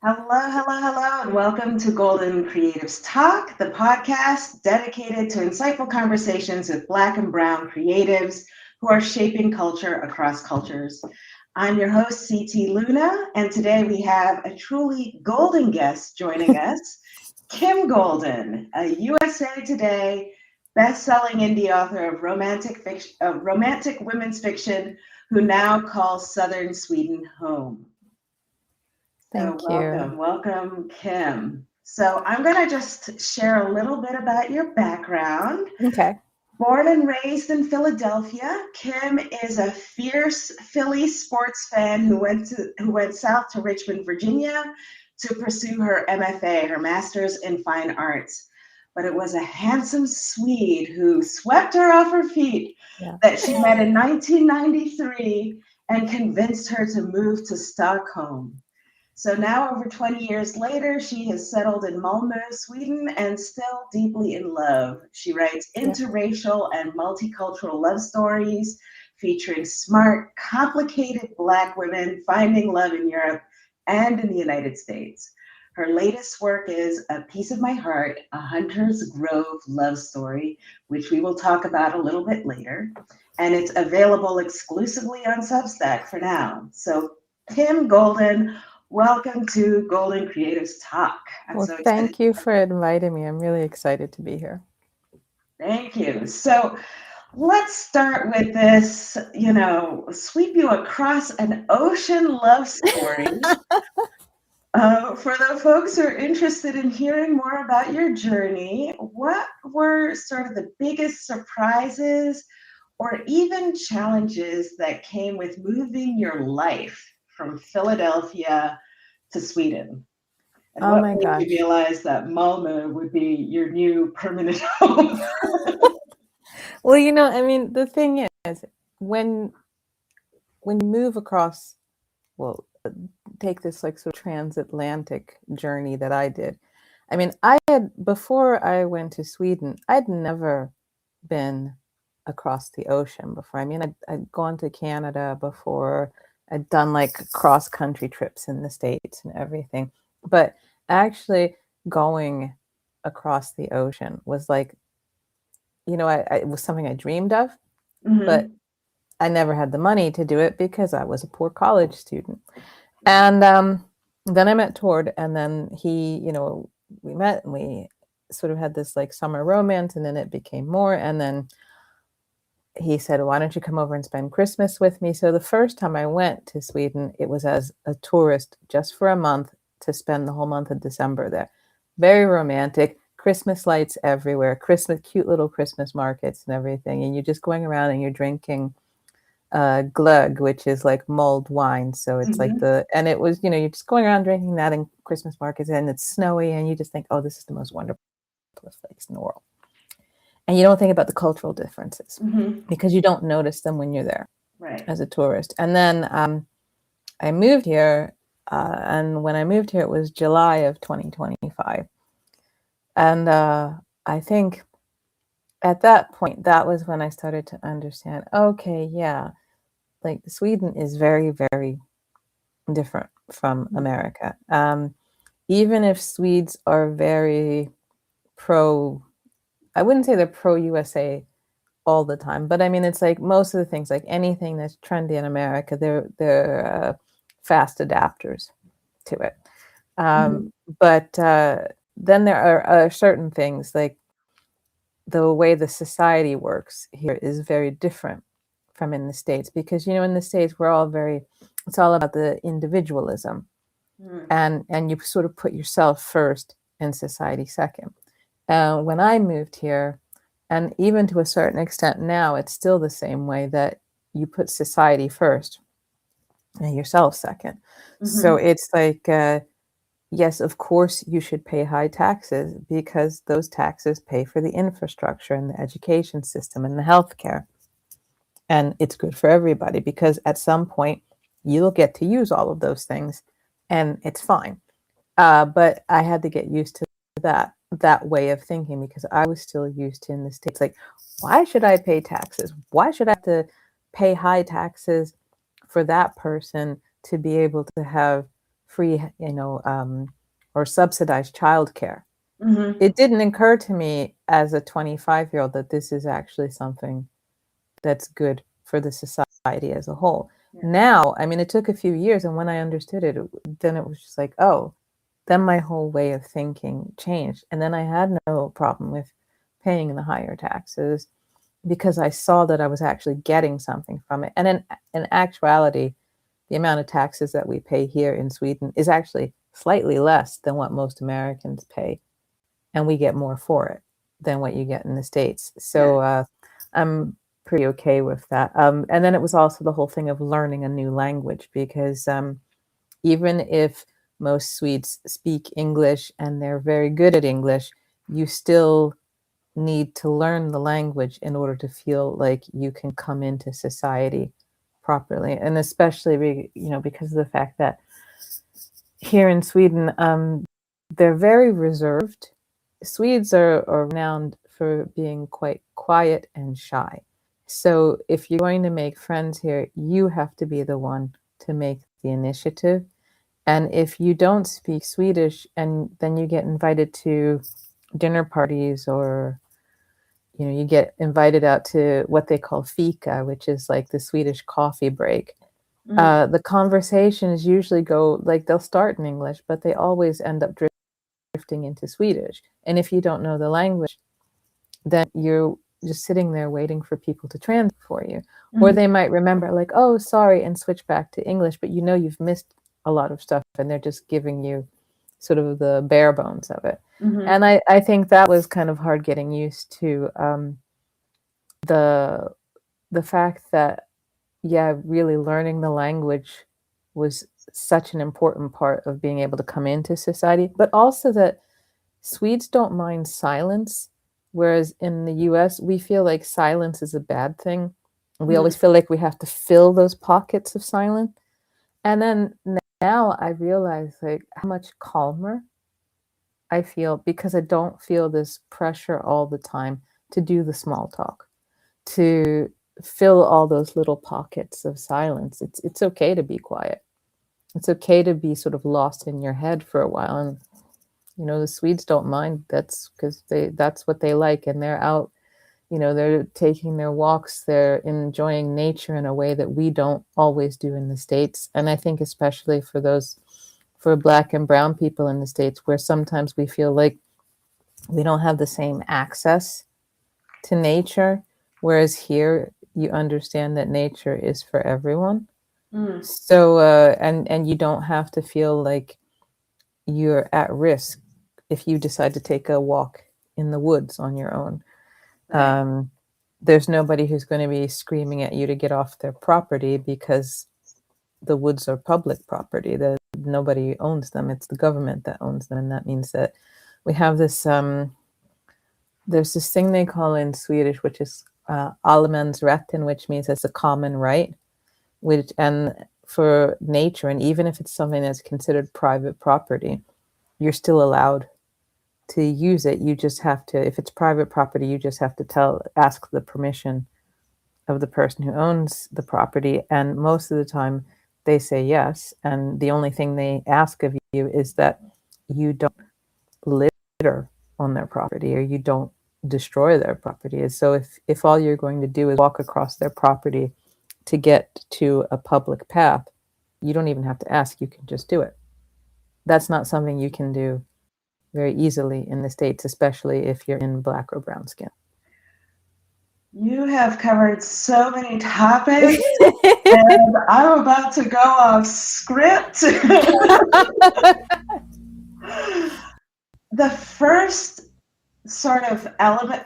Hello, and welcome to Golden Creatives Talk, the podcast dedicated to insightful conversations with Black and Brown creatives who are shaping culture across cultures. I'm your host, CT Luna, and today we have a truly golden guest joining us, Kim Golden, a USA Today best-selling indie author of romantic women's fiction who now calls Southern Sweden home. So Thank you. welcome, Kim. So I'm going to just share a little bit about your background. Okay. Born and raised in Philadelphia, Kim is a fierce Philly sports fan who went south to Richmond, Virginia, to pursue her MFA, her Master's in Fine Arts. But it was a handsome Swede who swept her off her feet that she met in 1993 and convinced her to move to Stockholm. So now, over 20 years later, she has settled in Malmö, Sweden, and still deeply in love. She writes interracial and multicultural love stories featuring smart, complicated Black women finding love in Europe and in the United States. Her latest work is A Piece of My Heart, a Hunter's Grove love story, which we will talk about a little bit later. And it's available exclusively on Substack for now. So, Kim Golden, welcome to Golden Creatives Talk. Thank you for inviting me. I'm really excited to be here. Thank you. So let's start with this, sweep you across an ocean love story. For the folks who are interested in hearing more about your journey, what were sort of the biggest surprises or even challenges that came with moving your life from Philadelphia to Sweden? And what made you realize that Malmö would be your new permanent home? Well, the thing is, when you move across, take this like sort of transatlantic journey that I did. I mean, before I went to Sweden, I'd never been across the ocean before. I mean, I'd gone to Canada before. I'd done like cross-country trips in the States and everything. But actually going across the ocean was like, it was something I dreamed of, but I never had the money to do it because I was a poor college student. And then I met Tord, and then we met and we sort of had this like summer romance, and then it became more. And then he said, why don't you come over and spend Christmas with me? So the first time I went to Sweden, it was as a tourist just for a month to spend the whole month of December there. Very romantic, Christmas lights everywhere, cute little Christmas markets and everything. And you're just going around and you're drinking glögg, which is like mulled wine. So it's like and it was, you're just going around drinking that in Christmas markets, and it's snowy, and you just think, oh, this is the most wonderful place in the world. And you don't think about the cultural differences because you don't notice them when you're there as a tourist. And then I moved here, and when I moved here, it was July of 2025. And I think at that point, that was when I started to understand, okay, yeah, like Sweden is very, very different from America. Even if Swedes are very I wouldn't say they're pro-USA all the time, but I mean, it's like most of the things, like anything that's trendy in America, they're fast adapters to it. But then there are certain things, like the way the society works here is very different from in the States, because, in the States, it's all about the individualism, and you sort of put yourself first and society second. When I moved here, and even to a certain extent now, it's still the same way, that you put society first and yourself second. So it's like, yes, of course, you should pay high taxes because those taxes pay for the infrastructure and the education system and the healthcare. And it's good for everybody because at some point you'll get to use all of those things and it's fine. But I had to get used to that way of thinking, because I was still used to, in the States, like, why should I pay taxes? Why should I have to pay high taxes for that person to be able to have free, or subsidized childcare. Mm-hmm. It didn't occur to me as a 25-year-old that this is actually something that's good for the society as a whole. Yeah. Now, I mean, it took a few years, and when I understood it, then it was just like, oh, then my whole way of thinking changed. And then I had no problem with paying the higher taxes because I saw that I was actually getting something from it. And in actuality, the amount of taxes that we pay here in Sweden is actually slightly less than what most Americans pay, and we get more for it than what you get in the States. So I'm pretty okay with that. And then it was also the whole thing of learning a new language, because even if most Swedes speak English and they're very good at English, you still need to learn the language in order to feel like you can come into society properly. And especially, because of the fact that here in Sweden, they're very reserved. Swedes are renowned for being quite quiet and shy. So if you're going to make friends here, you have to be the one to make the initiative. And if you don't speak Swedish and then you get invited to dinner parties, or you get invited out to what they call fika, which is like the Swedish coffee break. Mm-hmm. The conversations usually go, like, they'll start in English, but they always end up drifting into Swedish. And if you don't know the language, then you're just sitting there waiting for people to translate for you. Mm-hmm. Or they might remember, like, oh, sorry, and switch back to English, but you've missed a lot of stuff, and they're just giving you sort of the bare bones of it. Mm-hmm. And I think that was kind of hard getting used to, the fact that, really learning the language was such an important part of being able to come into society, but also that Swedes don't mind silence, whereas in the US, we feel like silence is a bad thing. We always feel like we have to fill those pockets of silence. And then now I realize, like, how much calmer I feel because I don't feel this pressure all the time to do the small talk, to fill all those little pockets of silence. It's okay to be quiet. It's okay to be sort of lost in your head for a while. And the Swedes don't mind. That's because that's what they like, and they're out. They're taking their walks. They're enjoying nature in a way that we don't always do in the States. And I think especially for Black and brown people in the States, where sometimes we feel like we don't have the same access to nature, whereas here you understand that nature is for everyone. Mm-hmm. So and you don't have to feel like you're at risk if you decide to take a walk in the woods on your own. Right. There's nobody who's going to be screaming at you to get off their property because the woods are public property. That nobody owns them. It's the government that owns them, and that means that we have this. There's this thing they call in Swedish, which is allemansrätten, which means it's a common right, and for nature, and even if it's something that's considered private property, you're still allowed to use it. You just have to, if it's private property, you just have to ask the permission of the person who owns the property. And most of the time they say yes. And the only thing they ask of you is that you don't litter on their property, or you don't destroy their property. And so if all you're going to do is walk across their property to get to a public path, you don't even have to ask, you can just do it. That's not something you can do very easily in the States, especially if you're in Black or brown skin. You have covered so many topics, and I'm about to go off script. The first sort of element,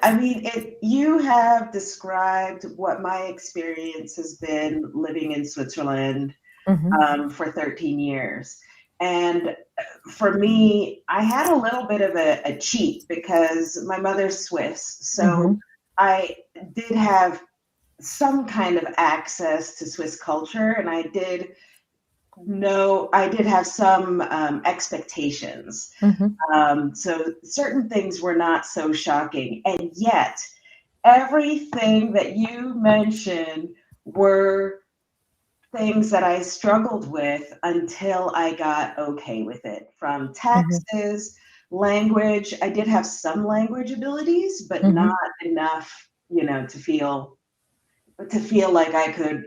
you have described what my experience has been living in Switzerland for 13 years. And for me, I had a little bit of a cheat because my mother's Swiss. So I did have some kind of access to Swiss culture, and I did have some expectations. So certain things were not so shocking. And yet, everything that you mentioned were things that I struggled with until I got okay with it. From taxes, language. I did have some language abilities, but not enough, to feel like I could,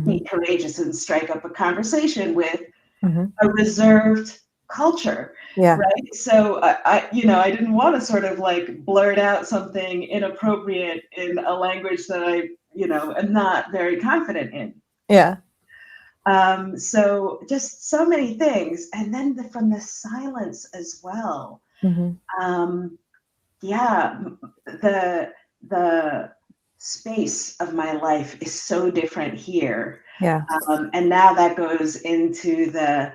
be courageous and strike up a conversation with a reserved culture. Yeah. Right. So I didn't want to sort of like blurt out something inappropriate in a language that I, am not very confident in. Yeah. So just so many things. And then from the silence as well. Yeah, the space of my life is so different here. Yeah. And now that goes into the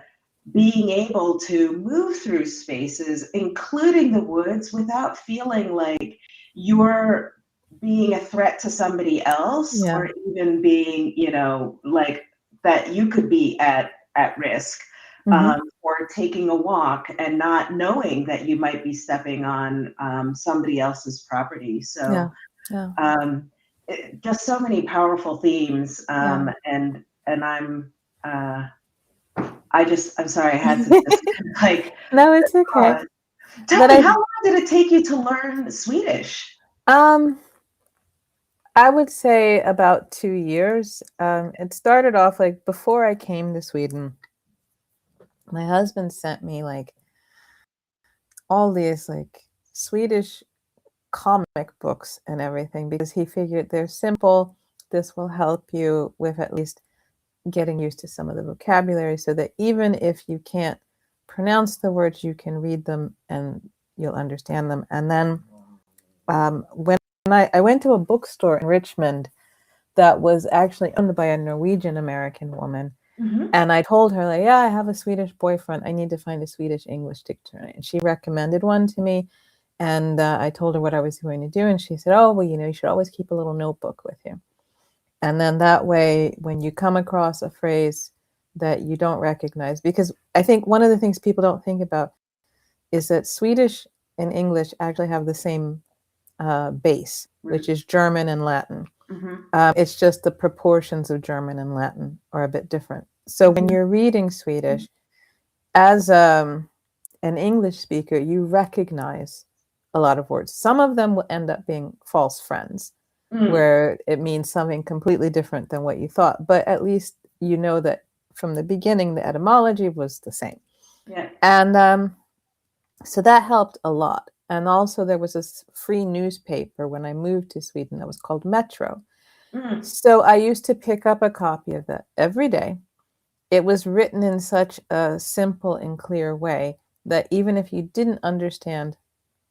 being able to move through spaces, including the woods, without feeling like you're being a threat to somebody else, Yeah. or even being, like that you could be at risk, or taking a walk and not knowing that you might be stepping on somebody else's property. So Yeah. just so many powerful themes, Yeah. and I'm sorry, I had to just like, No, it's okay. tell But me, how long did it take you to learn Swedish? I would say about 2 years. It started off like before I came to Sweden. My husband sent me like all these like Swedish comic books and everything because he figured they're simple. This will help you with at least getting used to some of the vocabulary so that even if you can't pronounce the words, you can read them and you'll understand them. And then when I went to a bookstore in Richmond that was actually owned by a Norwegian American woman. And I told her, like, yeah, I have a Swedish boyfriend. I need to find a Swedish English dictionary. And she recommended one to me. And I told her what I was going to do. And she said, oh, well, you should always keep a little notebook with you. And then that way, when you come across a phrase that you don't recognize, because I think one of the things people don't think about is that Swedish and English actually have the same base, which is German and Latin. It's just the proportions of German and Latin are a bit different. So when you're reading Swedish, as an English speaker, you recognize a lot of words. Some of them will end up being false friends, where it means something completely different than what you thought. But at least you know that from the beginning, the etymology was the same. Yeah. And so that helped a lot. And also there was this free newspaper when I moved to Sweden that was called Metro. So I used to pick up a copy of that every day. It was written in such a simple and clear way that even if you didn't understand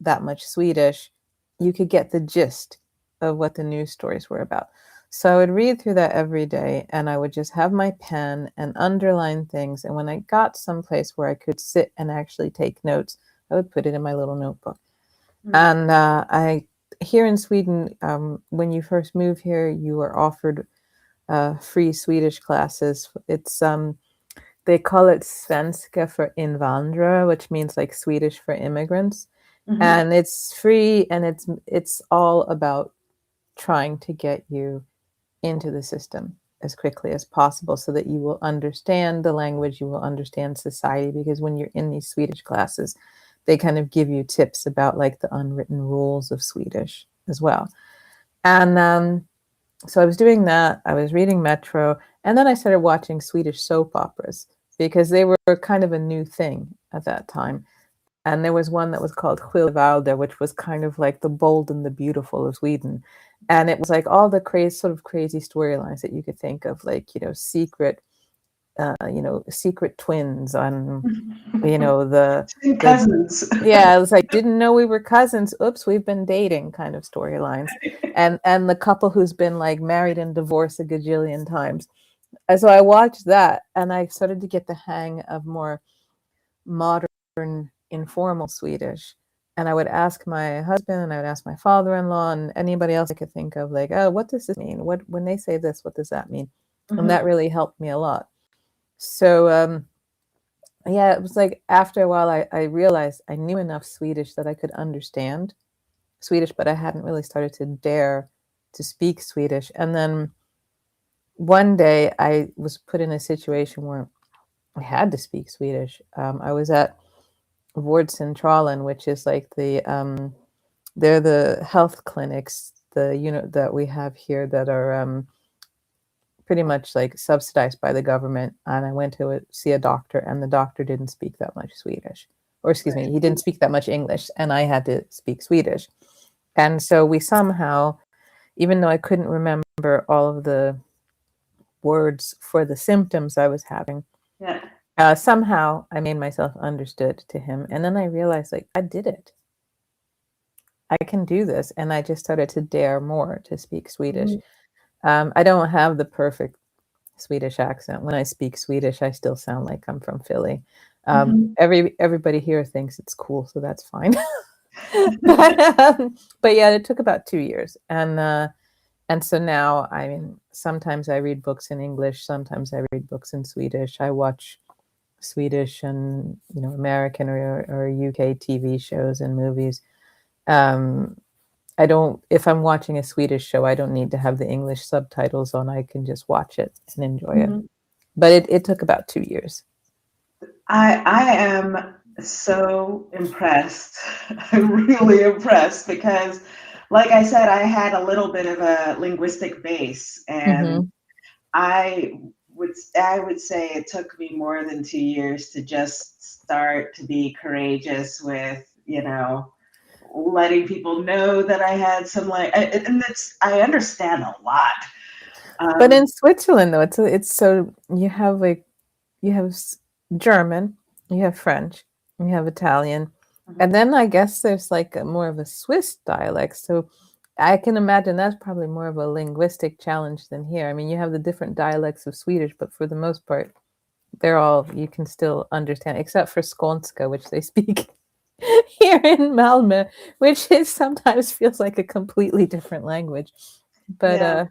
that much Swedish, you could get the gist of what the news stories were about. So I would read through that every day and I would just have my pen and underline things. And when I got someplace where I could sit and actually take notes, I would put it in my little notebook. And here in Sweden, when you first move here, you are offered free Swedish classes. It's they call it Svenska för invandrare, which means like Swedish for immigrants. And it's free, and it's all about trying to get you into the system as quickly as possible so that you will understand the language, you will understand society, because when you're in these Swedish classes, they kind of give you tips about like the unwritten rules of Swedish as well. And so I was doing that. I was reading Metro, and then I started watching Swedish soap operas because they were kind of a new thing at that time. And there was one that was called Skilvalde, which was kind of like the bold and the beautiful of Sweden. And it was like all the crazy storylines that you could think of, like, secret twins on, the cousins. Yeah, it was like, didn't know we were cousins. Oops, we've been dating kind of storylines. And the couple who's been like married and divorced a gajillion times. And so I watched that and I started to get the hang of more modern, informal Swedish. And I would ask my husband and I would ask my father-in-law and anybody else I could think of, like, oh, what does this mean? When they say this, what does that mean? And that really helped me a lot. So, yeah, it was like after a while, I realized I knew enough Swedish that I could understand Swedish, but I hadn't really started to dare to speak Swedish. And then one day I was put in a situation where I had to speak Swedish. I was at Vårdcentralen, which is like they're the health clinics, the unit that we have here that are pretty much like subsidized by the government. And I went to see a doctor, and the doctor didn't speak that much Swedish, or excuse me, he didn't speak that much English, and I had to speak Swedish. And so we somehow, even though I couldn't remember all of the words for the symptoms I was having, somehow I made myself understood to him. And then I realized, like, I did it. I can do this. And I just started to dare more to speak Swedish. I don't have the perfect Swedish accent. When I speak Swedish, I still sound like I'm from Philly. Everybody here thinks it's cool, so that's fine. But yeah, it took about 2 years. And so now, I mean, sometimes I read books in English, sometimes I read books in Swedish. I watch Swedish and, you know, American or UK TV shows and movies. I don't, if I'm watching a Swedish show, I don't need to have the English subtitles on. I can just watch it and enjoy it. But it took about 2 years. I am so impressed. I'm really impressed because, like I said, I had a little bit of a linguistic base, and I would say it took me more than 2 years to just start to be courageous with, you know, letting people know that I had some, like, and I understand a lot. But in Switzerland, though, it's so you have German, you have French, you have Italian, and then I guess there's like more of a Swiss dialect. So I can imagine that's probably more of a linguistic challenge than here. I mean, you have the different dialects of Swedish, but for the most part, you can still understand, except for Skånska, which they speak here in Malmö, which sometimes feels like a completely different language. But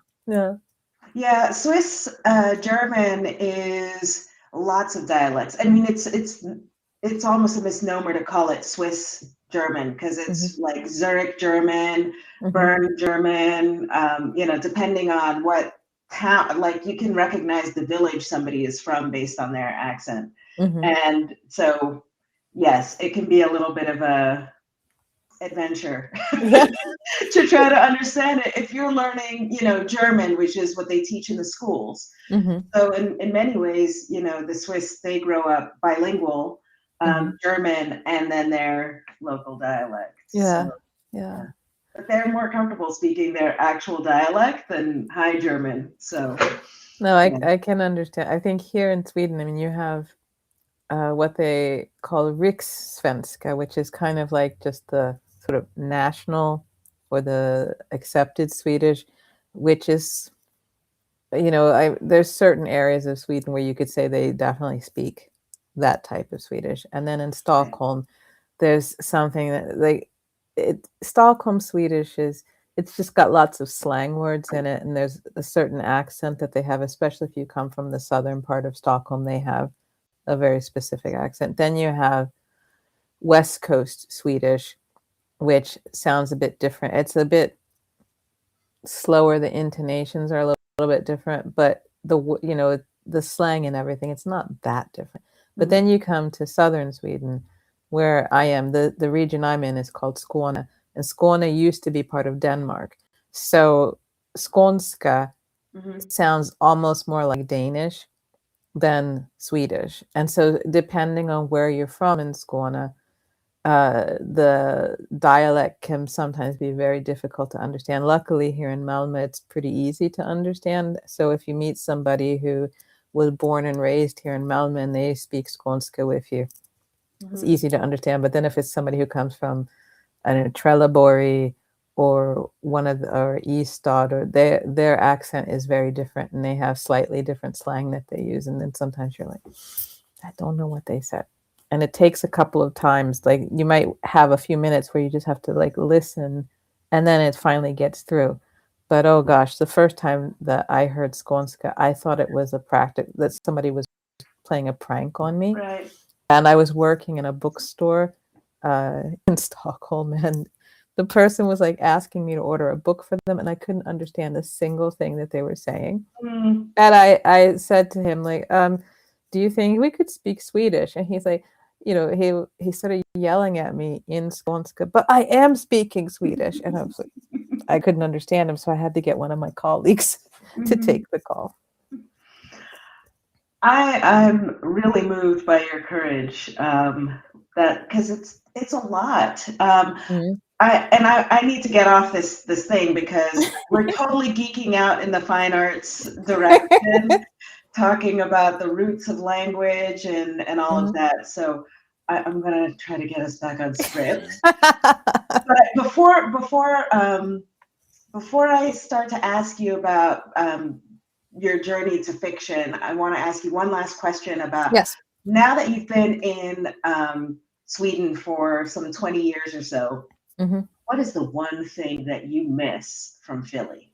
yeah, Swiss German is lots of dialects. I mean, it's almost a misnomer to call it Swiss German because it's like Zurich German, Bern German, you know, depending on what town, like you can recognize the village somebody is from based on their accent. And so, yes, it can be a little bit of a adventure to try to understand it if you're learning, you know, German, which is what they teach in the schools. So in many ways, you know, the Swiss, they grow up bilingual, German, and then their local dialect. Yeah. But they're more comfortable speaking their actual dialect than High German. So no, I can understand. I think here in Sweden, I mean, you have what they call rikssvenska, which is kind of like just the sort of national or the accepted Swedish, which is, you know, there's certain areas of Sweden where you could say they definitely speak that type of Swedish. And then in Stockholm, there's something that Stockholm Swedish it's just got lots of slang words in it. And there's a certain accent that they have, especially if you come from the southern part of Stockholm, they have a very specific accent. Then you have West Coast Swedish, which sounds a bit different. It's a bit slower. The intonations are a little bit different, but the slang and everything, it's not that different. But then you come to southern Sweden, where I am. The region I'm in is called Skåne, and Skåne used to be part of Denmark. So Skånska sounds almost more like Danish than Swedish. And so depending on where you're from in Skåne, the dialect can sometimes be very difficult to understand. Luckily, here in Malmö, it's pretty easy to understand. So if you meet somebody who was born and raised here in Malmö and they speak Skånska with you, it's easy to understand. But then if it's somebody who comes from, I don't know, Trelleborg or or Ystad, or their accent is very different, and they have slightly different slang that they use. And then sometimes you're like, I don't know what they said. And it takes a couple of times. Like you might have a few minutes where you just have to like listen, and then it finally gets through. But oh gosh, the first time that I heard Skånska, I thought it was a practice that somebody was playing a prank on me. Right. And I was working in a bookstore in Stockholm, and the person was like asking me to order a book for them, and I couldn't understand a single thing that they were saying. Mm. And I said to him, like, do you think we could speak Swedish? And he's like, you know, he started yelling at me in Skånska, but I am speaking Swedish. And I was like, I couldn't understand him, so I had to get one of my colleagues to take the call. I'm really moved by your courage. That because it's a lot. I need to get off this thing because we're totally geeking out in the fine arts direction, talking about the roots of language and all of that. So I'm gonna try to get us back on script. But before I start to ask you about your journey to fiction, I want to ask you one last question about now that you've been in Sweden for some 20 years or so. What is the one thing that you miss from Philly?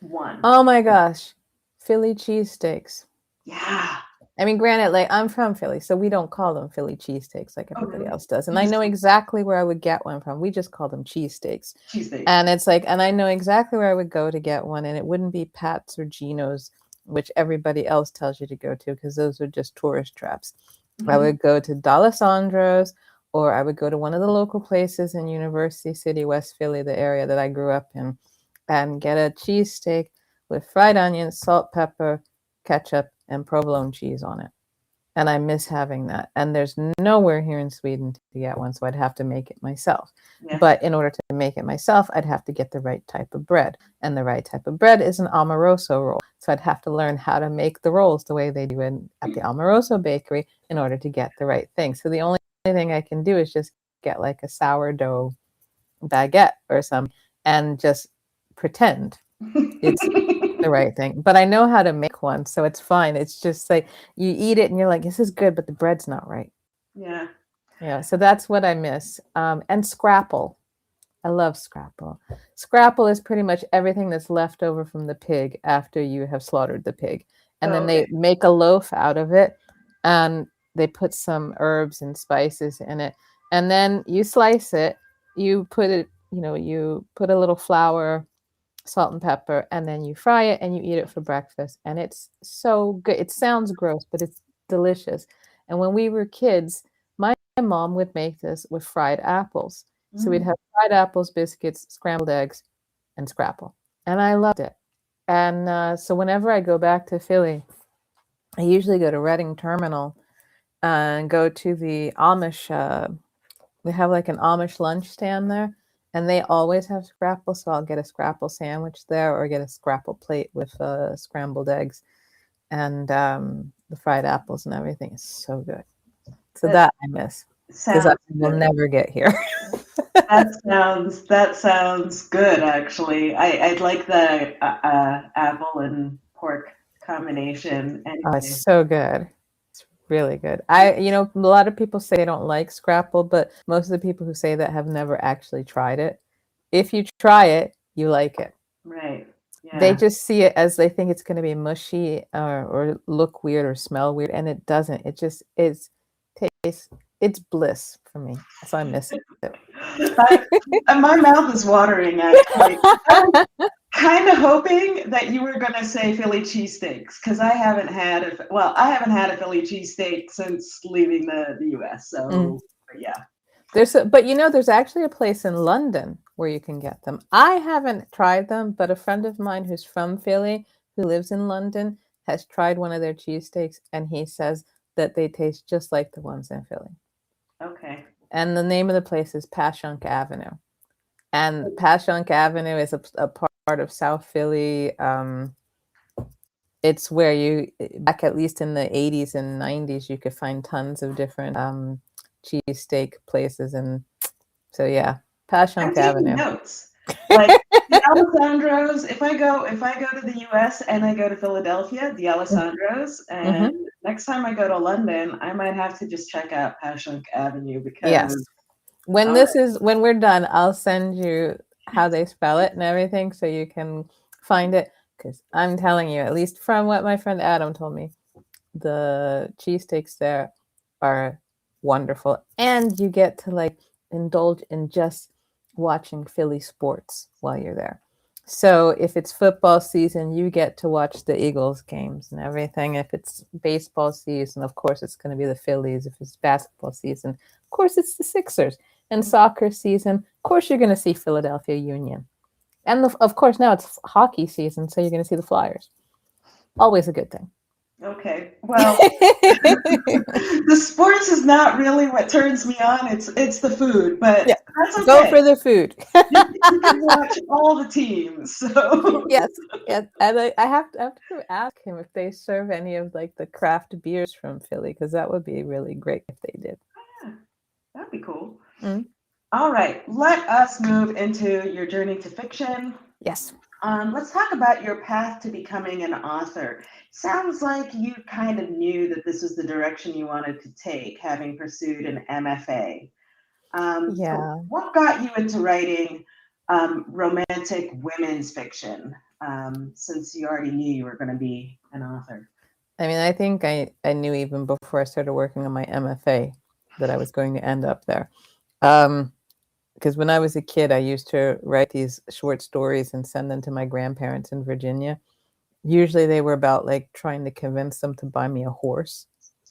One. Oh my gosh, Philly cheesesteaks. Yeah. I mean, granted, like I'm from Philly, so we don't call them Philly cheesesteaks like everybody else does. And I know exactly where I would get one from. We just call them cheesesteaks. And it's like, and I know exactly where I would go to get one, and it wouldn't be Pat's or Gino's, which everybody else tells you to go to, because those are just tourist traps. I would go to D'Alessandro's, or I would go to one of the local places in University City, West Philly, the area that I grew up in, and get a cheesesteak with fried onions, salt, pepper, ketchup, and provolone cheese on it. And I miss having that. And there's nowhere here in Sweden to get one, so I'd have to make it myself. But in order to make it myself, I'd have to get the right type of bread. And the right type of bread is an Amoroso roll. So I'd have to learn how to make the rolls the way they do at the Amoroso bakery in order to get the right thing. So the only thing I can do is just get like a sourdough baguette or something and just pretend it's the right thing. But I know how to make one, so it's fine. It's just like you eat it and you're like, this is good, but the bread's not right. Yeah, so that's what I miss. And scrapple. I love scrapple. Scrapple is pretty much everything that's left over from the pig after you have slaughtered the pig. And then they make a loaf out of it, and they put some herbs and spices in it. And then you slice it, you put it, you put a little flour, salt and pepper, and then you fry it and you eat it for breakfast. And it's so good. It sounds gross, but it's delicious. And when we were kids, my mom would make this with fried apples. So we'd have fried apples, biscuits, scrambled eggs, and scrapple. And I loved it. And so whenever I go back to Philly, I usually go to Reading Terminal and go to the Amish. We have like an Amish lunch stand there, and they always have scrapple. So I'll get a scrapple sandwich there, or get a scrapple plate with scrambled eggs, and the fried apples and everything is so good. So that I miss, because I will never get here. That sounds good, actually. I'd like the apple and pork combination. Anyway. Oh, it's so good. It's really good. A lot of people say they don't like scrapple, but most of the people who say that have never actually tried it. If you try it, you like it. Right. Yeah. They just see it as they think it's going to be mushy or look weird or smell weird, and it doesn't. It just it's bliss for me. So I miss it. My mouth is watering, actually. I was kind of hoping that you were going to say Philly cheesesteaks, because I haven't had a Philly cheesesteak since leaving the U.S. So yeah. There's actually a place in London where you can get them. I haven't tried them, but a friend of mine who's from Philly, who lives in London, has tried one of their cheesesteaks, and he says that they taste just like the ones in Philly. Okay. And the name of the place is Passyunk Avenue. And Passyunk Avenue is a part of South Philly. It's where back at least in the 80s and 90s, you could find tons of different cheesesteak places. And so, yeah, Passyunk Avenue. Notes. Like the Alessandros, if I go to the US and I go to Philadelphia, the Alessandros, and next time I go to London, I might have to just check out Passyunk Avenue, because when we're done, I'll send you how they spell it and everything so you can find it, because I'm telling you, at least from what my friend Adam told me, the cheesesteaks there are wonderful, and you get to like indulge in just watching Philly sports while you're there. So if it's football season, you get to watch the Eagles games and everything. If it's baseball season, of course, it's going to be the Phillies. If it's basketball season, of course, it's the Sixers. And soccer season, of course, you're going to see Philadelphia Union. And of course, now it's hockey season, so you're going to see the Flyers. Always a good thing. Okay. Well, the sports is not really what turns me on. It's the food, but Yeah. that's Go okay. for the food. You can watch all the teams. So Yes, yes. And I have to ask him if they serve any of like the craft beers from Philly, because that would be really great if they did. yeah, that'd be cool. Mm. All right, let us move into your journey to fiction. Yes. Let's talk about your path to becoming an author. Sounds like you kind of knew that this was the direction you wanted to take, having pursued an MFA. So Yeah. what got you into writing romantic women's fiction, since you already knew you were going to be an author? I mean, I think I knew even before I started working on my MFA that I was going to end up there. Because when I was a kid, I used to write these short stories and send them to my grandparents in Virginia. Usually they were about like trying to convince them to buy me a horse,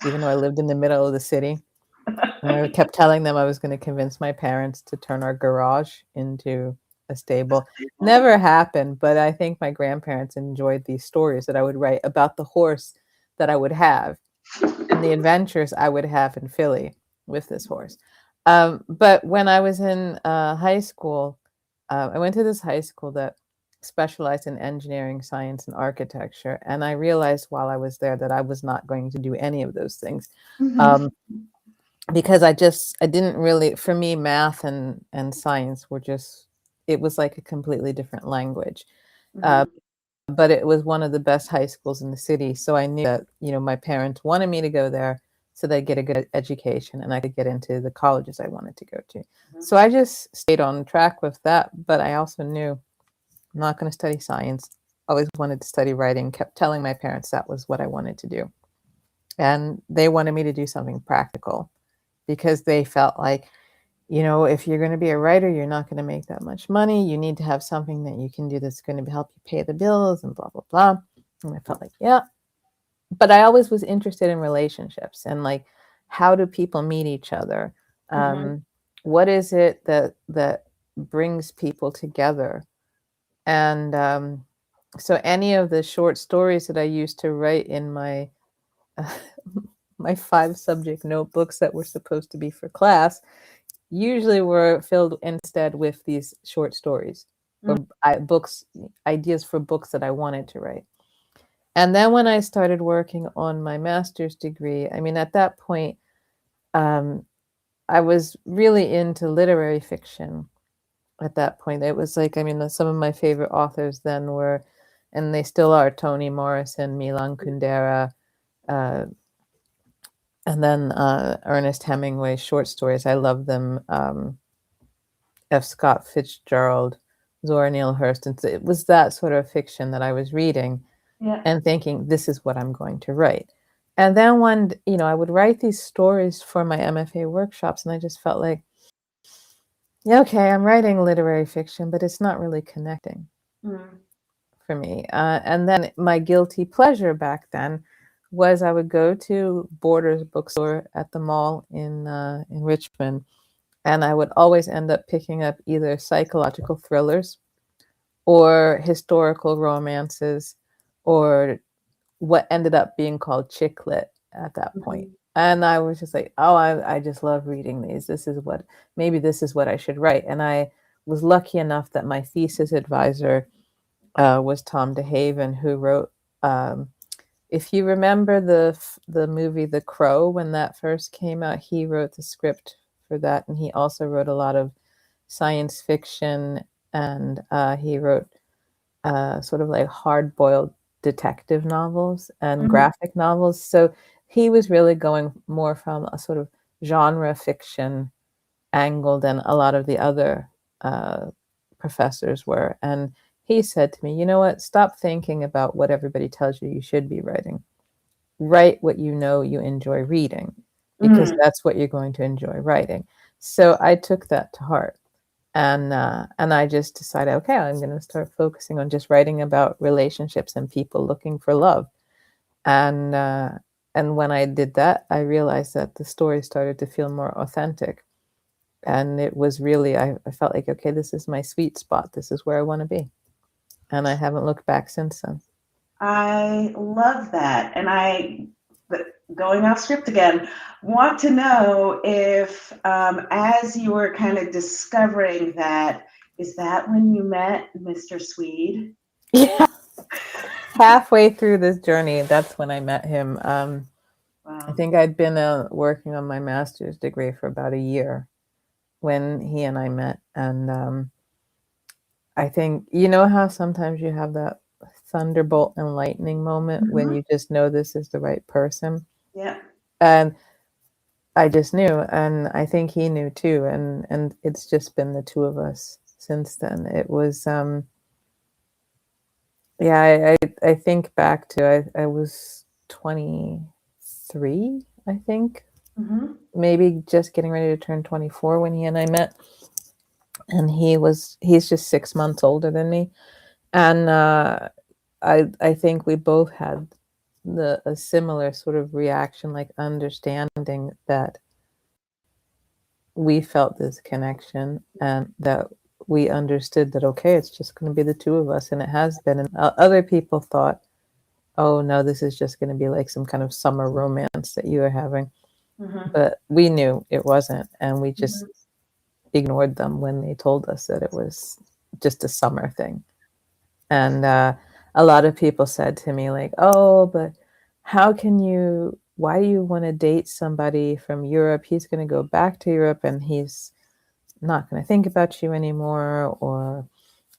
even though I lived in the middle of the city. And I kept telling them I was going to convince my parents to turn our garage into a stable. Never happened, but I think my grandparents enjoyed these stories that I would write about the horse that I would have and the adventures I would have in Philly with this horse. But when I was in high school, I went to this high school that specialized in engineering, science, and architecture. And I realized while I was there that I was not going to do any of those things. Mhm. Um, because I didn't really, for me, math and science were just, it was like a completely different language. Uh, Mhm. but it was one of the best high schools in the city. So I knew that, you know, my parents wanted me to go there so they'd get a good education and I could get into the colleges I wanted to go to. So I just stayed on track with that. But I also knew I'm not going to study science. Always wanted to study writing, kept telling my parents that was what I wanted to do. And they wanted me to do something practical because they felt like, you know, if you're going to be a writer, you're not going to make that much money. You need to have something that you can do that's going to help you pay the bills and blah, blah, blah. And I felt like, yeah. But I always was interested in relationships and like, how do people meet each other? Mhm. What is it that brings people together? And so any of the short stories that I used to write in my my 5 subject notebooks that were supposed to be for class usually were filled instead with these short stories or books, ideas for books that I wanted to write. And then when I started working on my master's degree, I mean, at that point, um, I was really into literary fiction. At that point, it was like, I mean, some of my favorite authors then were, and they still are, Toni Morrison, Milan Kundera, uh, and then Ernest Hemingway short stories. I love them. F. Scott Fitzgerald, Zora Neale Hurston. So it was that sort of fiction that I was reading Yeah. and thinking, this is what I'm going to write. And then you know, I would write these stories for my MFA workshops, and I just felt like, yeah, okay, I'm writing literary fiction, but it's not really connecting Mm. for me. And then my guilty pleasure back then was I would go to Borders bookstore at the mall in Richmond, and I would always end up picking up either psychological thrillers or historical romances or what ended up being called chick lit at that point. Mhm. And I was just like, oh, I just love reading these. Maybe this is what I should write. And I was lucky enough that my thesis advisor was Tom DeHaven, who wrote, um, if you remember the movie The Crow, when that first came out, he wrote the script for that. And he also wrote a lot of science fiction, and he wrote sort of like hard boiled detective novels and Mhm. graphic novels. So he was really going more from a sort of genre fiction angle than a lot of the other uh, professors were. And he said to me, you know what? Stop thinking about what everybody tells you should be writing. Write what you know you enjoy reading, because Mm. that's what you're going to enjoy writing. So I took that to heart. And I just decided, okay, I'm going to start focusing on just writing about relationships and people looking for love. And when I did that, I realized that the story started to feel more authentic. And it was really, I felt like, okay, this is my sweet spot. This is where I want to be. And I haven't looked back since then. I love that. And going off script again, want to know if, as you were kind of discovering that, is that when you met Mr. Swede? Yeah. Halfway through this journey, that's when I met him. I Wow. think I'd been working on my master's degree for about a year when he and I met. And I think, you know how sometimes you have that thunderbolt and lightning moment when Mm-hmm. you just know this is the right person? Yeah. And I just knew, and I think he knew too. And it's just been the two of us since then. It was, yeah, I think back to, I was 23, I think, Mm-hmm. maybe just getting ready to turn 24 when he and I met. And he's just 6 months older than me. And I think we both had a similar sort of reaction, like understanding that we felt this connection and that we understood that, okay, it's just going to be the two of us. And it has been. And other people thought, oh no, this is just going to be like some kind of summer romance that you are having. Mm-hmm. But we knew it wasn't, and we just Mm-hmm. ignored them when they told us that it was just a summer thing. And a lot of people said to me, like, oh, but why do you want to date somebody from Europe? He's going to go back to Europe and he's not going to think about you anymore, or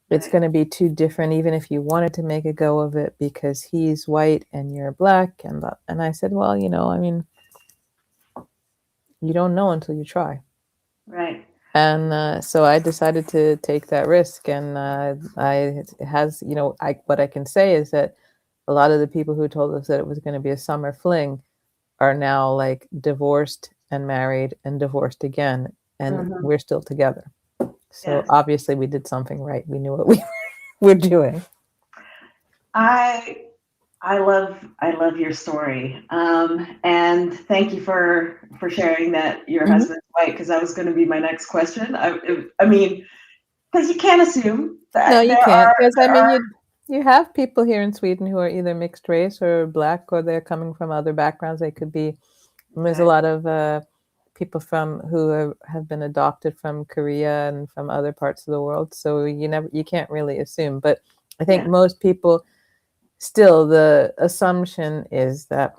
it's Right. going to be too different, even if you wanted to make a go of it, because he's white and you're black. And I said, well, I mean, you don't know until you try. Right. And so I decided to take that risk. And what I can say is that a lot of the people who told us that it was going to be a summer fling are now like divorced and married and divorced again, and Mm-hmm. we're still together. So Yes. obviously we did something right. We knew what we were doing. I I love your story, and thank you for sharing that your Mhm. husband's white, because that was going to be my next question. I mean, because you can't assume No, that you there can't, are because I there mean, are you have people here in Sweden who are either mixed race or black, or they're coming from other backgrounds. They could be. And there's a lot of people have been adopted from Korea and from other parts of the world. So you can't really assume. But I think yeah, most people, still, the assumption is that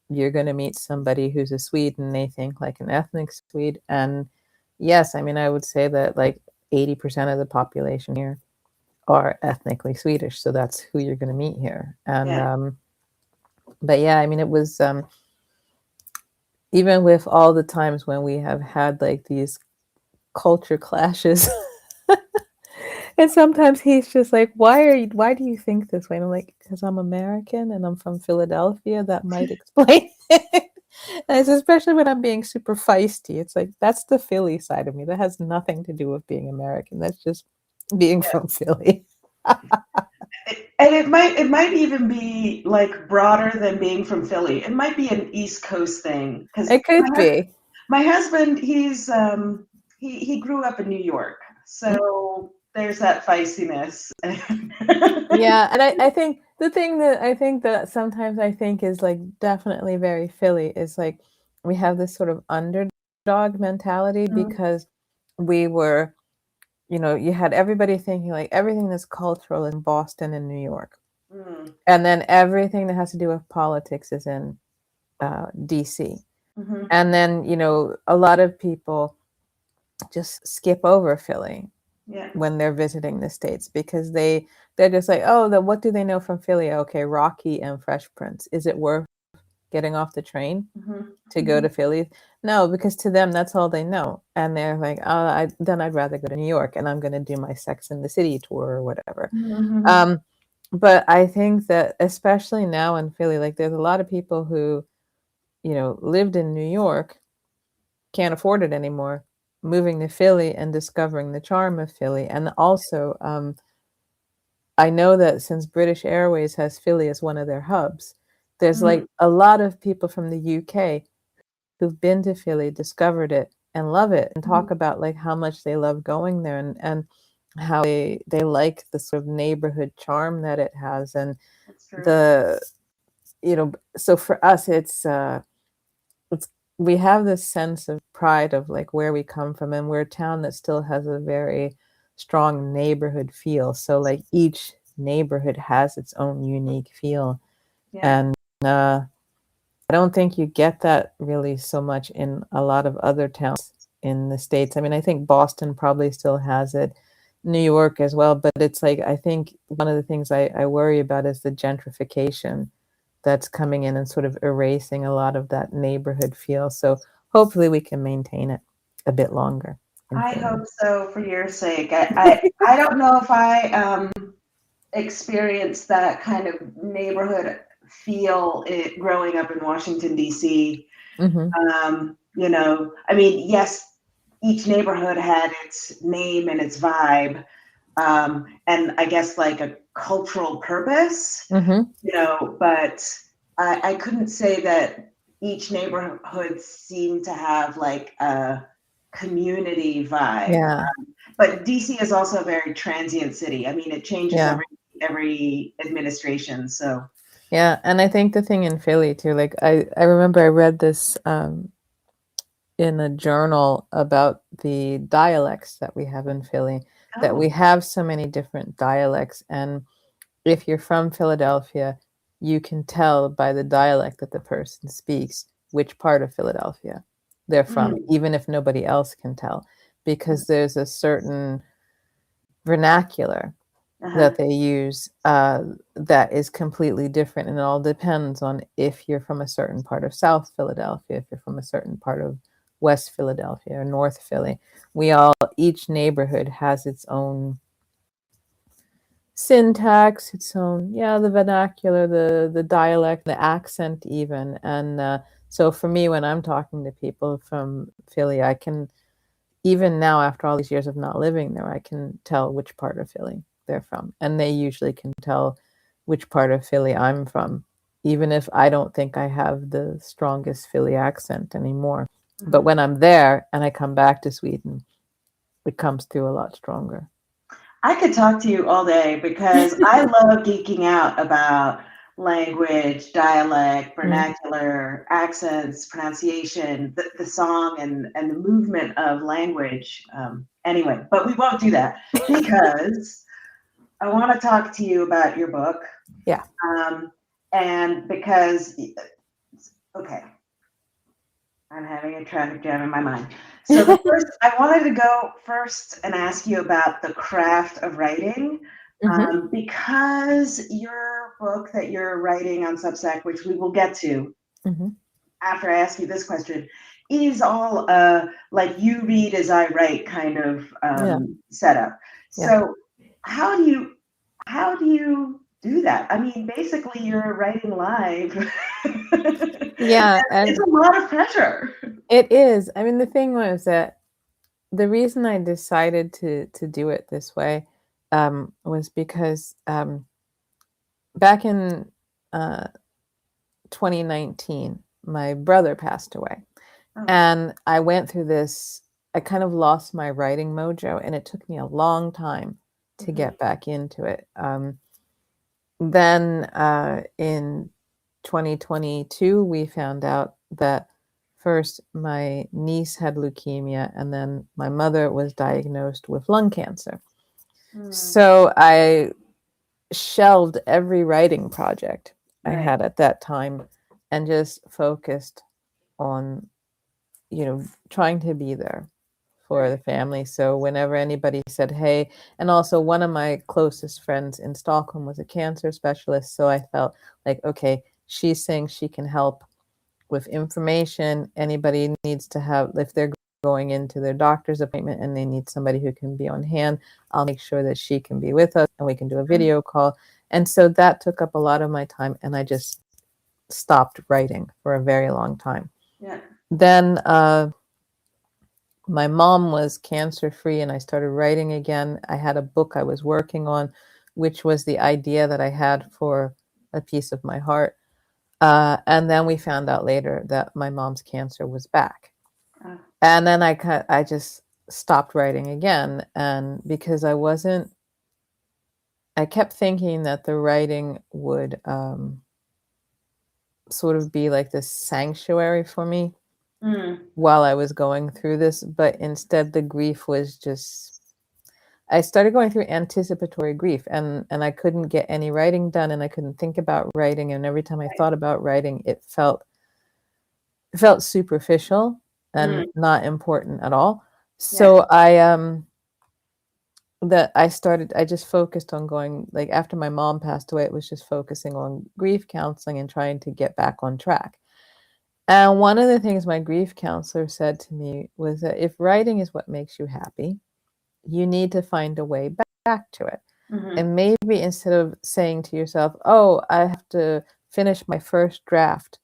you're going to meet somebody who's a Swede and they think like an ethnic Swede. And yes, I mean, I would say that like 80% of the population here are ethnically Swedish. So that's who you're going to meet here. And yeah, but yeah, I mean, it was even with all the times when we have had like these culture clashes. And sometimes he's just like, why do you think this way? And I'm like, because I'm American and I'm from Philadelphia. That might explain it. And it's especially when I'm being super feisty. It's like, that's the Philly side of me. That has nothing to do with being American. That's just being yeah. from Philly. And it might even be like broader than being from Philly. It might be an East Coast thing, because It could be. my husband, he grew up in New York, so there's that feistiness. Yeah, and I think the thing that I think that sometimes I think is like definitely very Philly is like we have this sort of underdog mentality, Mhm. because we were, you had everybody thinking like everything that's cultural in Boston and New York, Mm. and then everything that has to do with politics is in DC. Mhm. And then, a lot of people just skip over Philly Yeah. when they're visiting the States, because they're just like, oh, what do they know from Philly? Okay, Rocky and Fresh Prince. Is it worth getting off the train Mhm. to go Mhm. to Philly? No, because to them that's all they know, and they're like, oh, then I'd rather go to New York, and I'm going to do my Sex in the City tour or whatever. Mhm. Um, but I think that especially now in Philly, like there's a lot of people who lived in New York, can't afford it anymore, moving to Philly and discovering the charm of Philly. And also, I know that since British Airways has Philly as one of their hubs, there's like a lot of people from the UK who've been to Philly, discovered it, and love it, and talk about like how much they love going there, and how they like the sort of neighborhood charm that it has, and the so for us it's we have this sense of pride of like where we come from, and we're a town that still has a very strong neighborhood feel. So like each neighborhood has its own unique feel, and I don't think you get that really so much in a lot of other towns in the States. I mean, I think Boston probably still has it, New York as well, but it's like, I think one of the things I worry about is the gentrification that's coming in and sort of erasing a lot of that neighborhood feel. So hopefully we can maintain it a bit longer. I hope so, for your sake. I don't know if I experienced that kind of neighborhood feel growing up in Washington, D.C. You know, I mean, yes, each neighborhood had its name and its vibe, and I guess like a cultural purpose, you know, but I couldn't say that each neighborhood seemed to have like a community vibe. Yeah. But DC is also a very transient city. I mean, it changes every administration. So yeah, and I think the thing in Philly too, like I remember I read this in a journal about the dialects that we have in Philly, that we have so many different dialects, and if you're from Philadelphia, you can tell by the dialect that the person speaks which part of Philadelphia they're from, even if nobody else can tell, because there's a certain vernacular that they use that is completely different, and it all depends on if you're from a certain part of South Philadelphia, if you're from a certain part of West Philadelphia or North Philly. Each neighborhood has its own syntax, its own, the vernacular, the dialect, the accent even. And so for me, when I'm talking to people from Philly, I can, even now after all these years of not living there, I can tell which part of Philly they're from. And they usually can tell which part of Philly I'm from, even if I don't think I have the strongest Philly accent anymore. But when I'm there and I come back to Sweden, it comes through a lot stronger. I could talk to you all day because I love geeking out about language, dialect, vernacular, accents, pronunciation, the song, and the movement of language. Anyway, but we won't do that because I want to talk to you about your book. Yeah. And because, okay, I'm having a traffic jam in my mind. So first, I wanted to go first and ask you about the craft of writing, because your book that you're writing on Substack, which we will get to after I ask you this question, is all like you read as I write kind of setup. So how do you do that? I mean, basically, you're writing live. And it's a lot of pressure. It is. I mean, the thing was that the reason I decided to do it this way was because back in 2019, my brother passed away. And I went through this, I kind of lost my writing mojo, and it took me a long time to get back into it. Then in 2022, we found out that first my niece had leukemia, and then my mother was diagnosed with lung cancer. So I shelved every writing project I had at that time and just focused on, trying to be there for the family. So whenever anybody said, hey, and also one of my closest friends in Stockholm was a cancer specialist. So I felt like, okay, she's saying she can help with information. Anybody needs to have, if they're going into their doctor's appointment and they need somebody who can be on hand, I'll make sure that she can be with us and we can do a video call. And so that took up a lot of my time, and I just stopped writing for a very long time. Then my mom was cancer-free and I started writing again. I had a book I was working on, which was the idea that I had for A Piece of My Heart. And then we found out later that my mom's cancer was back. And then I just stopped writing again. And because I kept thinking that the writing would sort of be like this sanctuary for me while I was going through this. But instead, the grief was just, I started going through anticipatory grief, and I couldn't get any writing done, and I couldn't think about writing. And every time I thought about writing, it felt superficial and not important at all. So I just focused on going, like, after my mom passed away, it was just focusing on grief counseling and trying to get back on track. And one of the things my grief counselor said to me was that if writing is what makes you happy, you need to find a way back to it. And maybe instead of saying to yourself, oh, I have to finish my first draft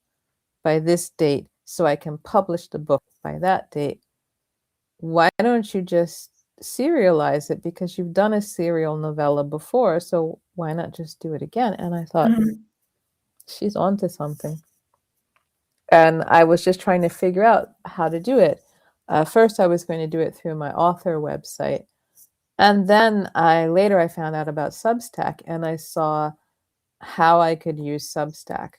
by this date so I can publish the book by that date, why don't you just serialize it? Because you've done a serial novella before, so why not just do it again? And I thought, she's onto something. And I was just trying to figure out how to do it. First, I was going to do it through my author website. And then later I found out about Substack, and I saw how I could use Substack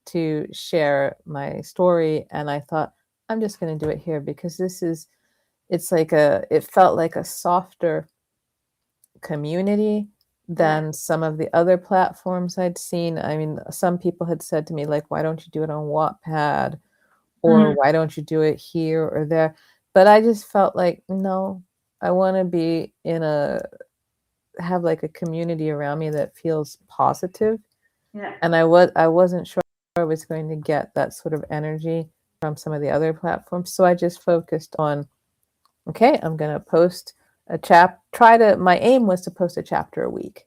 to share my story. And I thought, I'm just going to do it here because it felt like a softer community than some of the other platforms I'd seen. I mean, some people had said to me, like, why don't you do it on Wattpad? Or why don't you do it here or there? But I just felt like, no, I want to have like a community around me that feels positive. And I wasn't sure I was going to get that sort of energy from some of the other platforms. So I just focused on, okay, I'm going to post my aim was to post a chapter a week.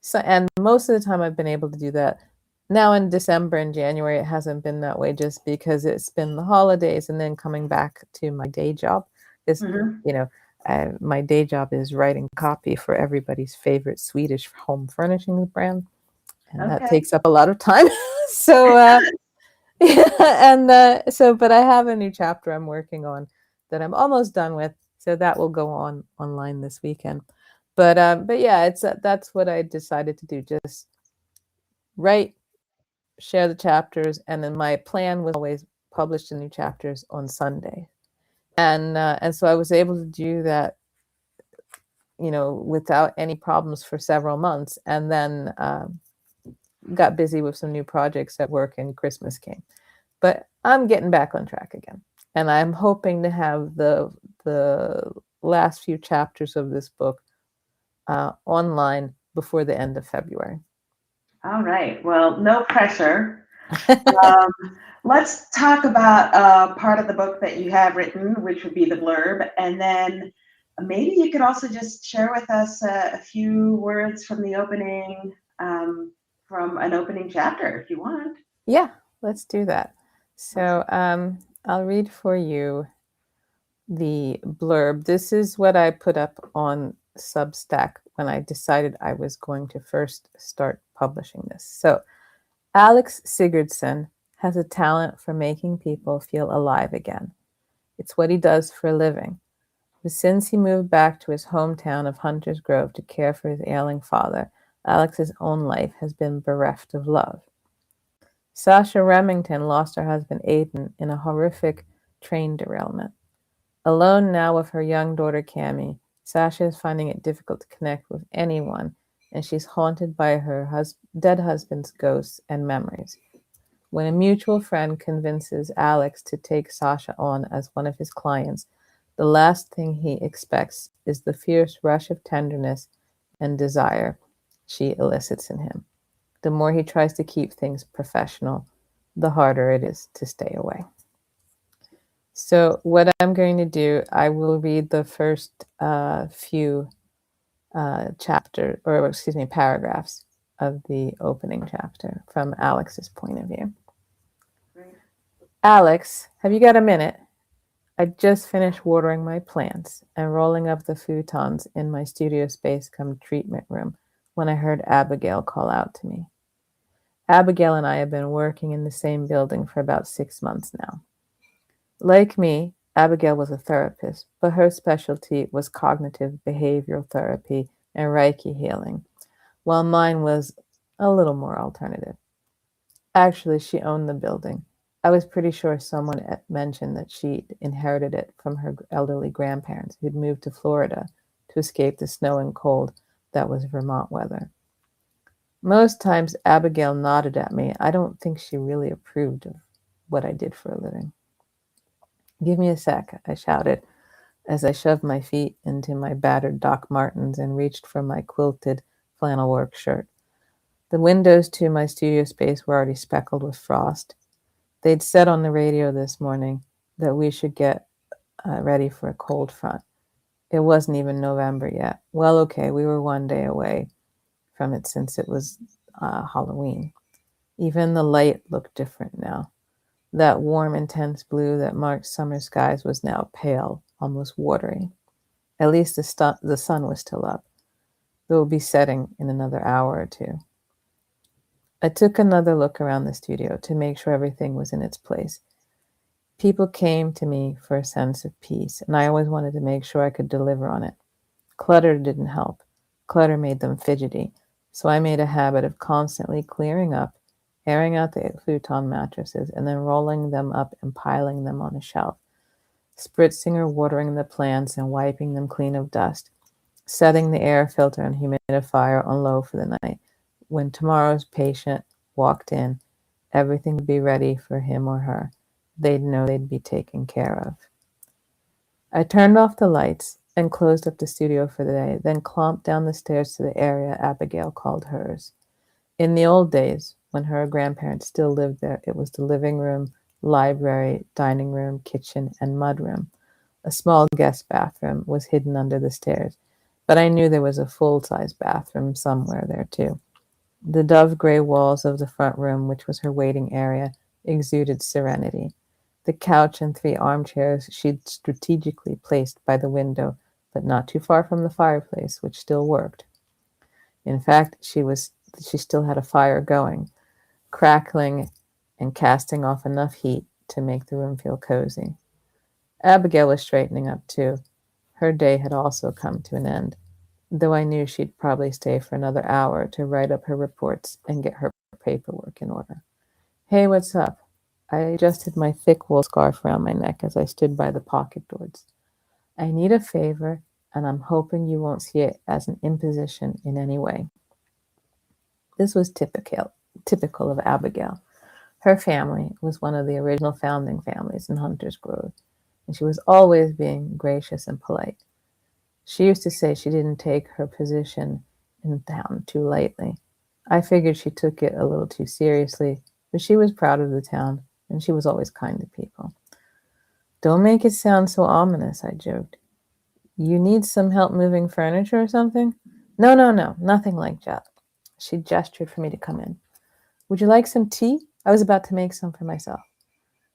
So, and most of the time I've been able to do that. Now in December and January, it hasn't been that way just because it's been the holidays and then coming back to my day job. My day job is writing copy for everybody's favorite Swedish home furnishings brand. And that takes up a lot of time. So, but I have a new chapter I'm working on that I'm almost done with. So that will go on online this weekend. But yeah, that's what I decided to do. Just write, share the chapters, and then my plan was always publish the new chapters on Sunday. And so I was able to do that, without any problems for several months, and then got busy with some new projects at work, and Christmas came. But I'm getting back on track again, and I'm hoping to have the last few chapters of this book online before the end of February. All right. Well, no pressure. Let's talk about part of the book that you have written, which would be the blurb. And then maybe you could also just share with us a few words from the opening, from an opening chapter, if you want. Yeah, let's do that. So I'll read for you the blurb. This is what I put up on Substack when I decided I was going to first start publishing this. So Alex Sigurdsson has a talent for making people feel alive again. It's what he does for a living. But since he moved back to his hometown of Hunters Grove to care for his ailing father, Alex's own life has been bereft of love. Sasha Remington lost her husband Aidan in a horrific train derailment. Alone now with her young daughter Cammie, Sasha is finding it difficult to connect with anyone, and she's haunted by her dead husband's ghosts and memories. When a mutual friend convinces Alex to take Sasha on as one of his clients, the last thing he expects is the fierce rush of tenderness and desire she elicits in him. The more he tries to keep things professional, the harder it is to stay away. So what I'm going to do, I will read the first few paragraphs of the opening chapter from Alex's point of view. Great. Alex, have you got a minute? I'd just finished watering my plants and rolling up the futons in my studio space come treatment room when I heard Abigail call out to me. Abigail and I have been working in the same building for about 6 months now. Like me, Abigail was a therapist, but her specialty was cognitive behavioral therapy and Reiki healing, while mine was a little more alternative. Actually, she owned the building. I was pretty sure someone mentioned that she'd inherited it from her elderly grandparents who'd moved to Florida to escape the snow and cold that was Vermont weather. Most times, Abigail nodded at me. I don't think she really approved of what I did for a living. Give me a sec, I shouted as I shoved my feet into my battered Doc Martens and reached for my quilted flannel work shirt. The windows to my studio space were already speckled with frost. They'd said on the radio this morning that we should get ready for a cold front. It wasn't even November yet. Well, okay, we were one day away from it since it was Halloween. Even the light looked different now. That warm, intense blue that marked summer skies was now pale, almost watery. At least the sun was still up, though it would be setting in another hour or two. I took another look around the studio to make sure everything was in its place. People came to me for a sense of peace, and I always wanted to make sure I could deliver on it. Clutter didn't help. Clutter made them fidgety, so I made a habit of constantly clearing up, airing out the futon mattresses, and then rolling them up and piling them on a shelf, spritzing or watering the plants and wiping them clean of dust, setting the air filter and humidifier on low for the night. When tomorrow's patient walked in, everything would be ready for him or her. They'd know they'd be taken care of. I turned off the lights and closed up the studio for the day, then clomped down the stairs to the area Abigail called hers. In the old days, when her grandparents still lived there, it was the living room, library, dining room, kitchen, and mudroom. A small guest bathroom was hidden under the stairs, but I knew there was a full-size bathroom somewhere there too. The dove-gray walls of the front room, which was her waiting area, exuded serenity. The couch and 3 armchairs she'd strategically placed by the window, but not too far from the fireplace, which still worked. In fact, she still had a fire going, crackling and casting off enough heat to make the room feel cozy. Abigail was straightening up too. Her day had also come to an end, though I knew she'd probably stay for another hour to write up her reports and get her paperwork in order. Hey, what's up? I adjusted my thick wool scarf around my neck as I stood by the pocket doors. I need a favor, and I'm hoping you won't see it as an imposition in any way. This was typical of Abigail. Her family was one of the original founding families in Hunter's Grove, and she was always being gracious and polite. She used to say she didn't take her position in town too lightly. I figured she took it a little too seriously, but she was proud of the town, and she was always kind to people. Don't make it sound so ominous, I joked. You need some help moving furniture or something? No, nothing like that. She gestured for me to come in. Would you like some tea? I was about to make some for myself.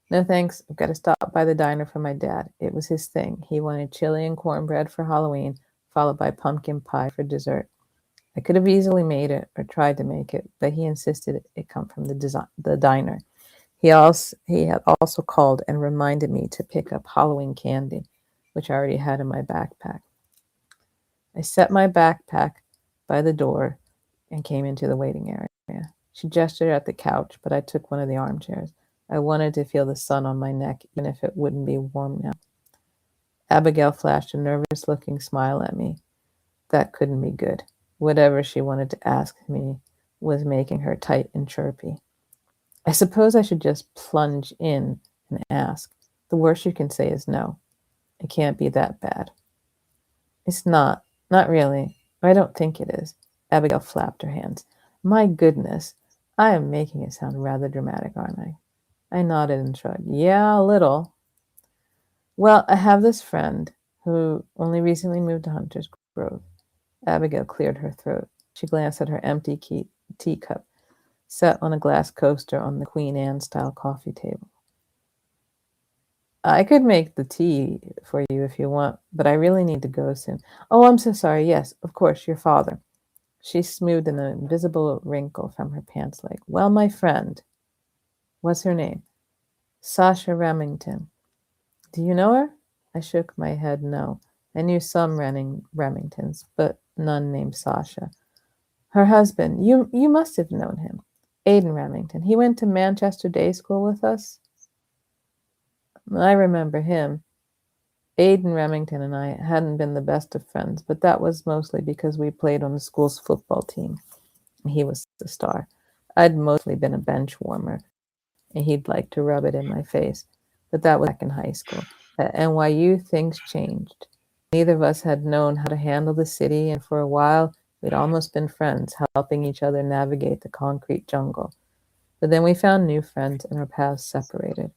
No thanks, I've got to stop by the diner for my dad. It was his thing. He wanted chili and cornbread for Halloween, followed by pumpkin pie for dessert. I could have easily made it or tried to make it, but he insisted it come from the diner. He had also called and reminded me to pick up Halloween candy, which I already had in my backpack. I set my backpack by the door and came into the waiting area. She gestured at the couch, but I took one of the armchairs. I wanted to feel the sun on my neck, even if it wouldn't be warm now. Abigail flashed a nervous-looking smile at me. That couldn't be good. Whatever she wanted to ask me was making her tight and chirpy. I suppose I should just plunge in and ask. The worst you can say is no. It can't be that bad. It's not. Not really. I don't think it is. Abigail flapped her hands. My goodness. I am making it sound rather dramatic, aren't I? I nodded and shrugged. Yeah, a little. Well, I have this friend who only recently moved to Hunter's Grove. Abigail cleared her throat. She glanced at her empty teacup, set on a glass coaster on the Queen Anne-style coffee table. I could make the tea for you if you want, but I really need to go soon. Oh, I'm so sorry. Yes, of course, your father. She smoothed an invisible wrinkle from her pants leg. Well, my friend, what's her name? Sasha Remington. Do you know her? I shook my head no. I knew some Remingtons, but none named Sasha. Her husband, you must have known him. Aidan Remington. He went to Manchester Day School with us. I remember him. Aidan Remington and I hadn't been the best of friends, but that was mostly because we played on the school's football team. He was the star. I'd mostly been a bench warmer, and he'd like to rub it in my face. But that was back in high school. At NYU, things changed. Neither of us had known how to handle the city, and for a while, we'd almost been friends, helping each other navigate the concrete jungle. But then we found new friends, and our paths separated.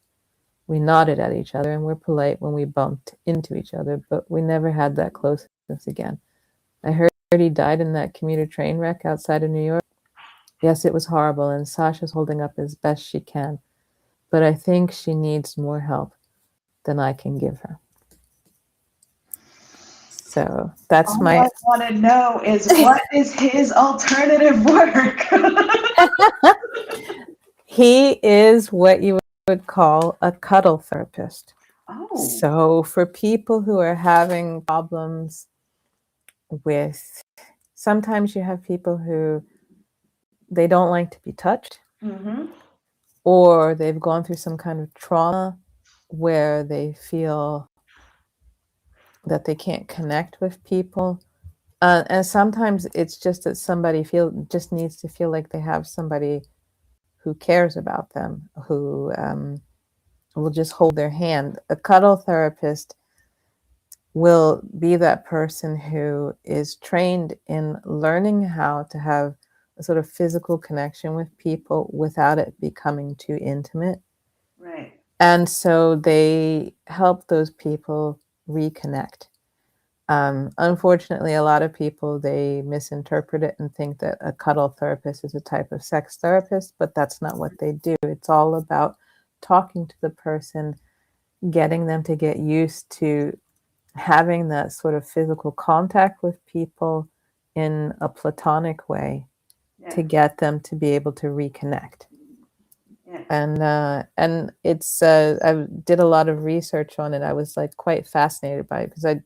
We nodded at each other and were polite when we bumped into each other, but we never had that closeness again. I heard he died in that commuter train wreck outside of New York. Yes, it was horrible, and Sasha's holding up as best she can, but I think she needs more help than I can give her. So that's All I my. want to know is what is his alternative work? He is what you would call a cuddle therapist. Oh. So for people who are having problems with, sometimes you have people who they don't like to be touched, Mm-hmm. or they've gone through some kind of trauma where they feel that they can't connect with people. And sometimes it's just that somebody just needs to feel like they have somebody who cares about them, who will just hold their hand. A cuddle therapist will be that person who is trained in learning how to have a sort of physical connection with people without it becoming too intimate. Right. And so they help those people reconnect. Unfortunately, a lot of people, they misinterpret it and think that a cuddle therapist is a type of sex therapist, but that's not what they do. It's all about talking to the person, getting them to get used to having that sort of physical contact with people in a platonic way Yeah. to get them to be able to reconnect. Yeah. And it's I did a lot of research on it. I was like quite fascinated by it because I'd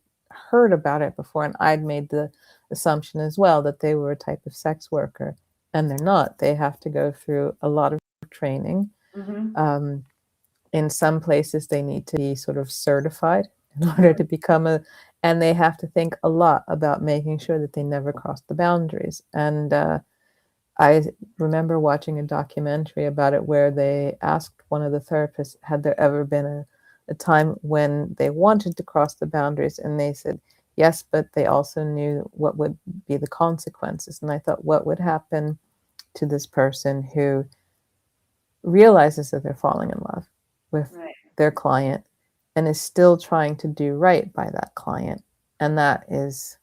heard about it before, and I'd made the assumption as well that they were a type of sex worker, and they're not. They have to go through a lot of training. Mm-hmm. In some places, they need to be sort of certified in order to become a, and they have to think a lot about making sure that they never cross the boundaries. And I remember watching a documentary about it where they asked one of the therapists, had there ever been a time when they wanted to cross the boundaries? And they said, yes, but they also knew what would be the consequences. And I thought, what would happen to this person who realizes that they're falling in love with Right. their client and is still trying to do right by that client? And that is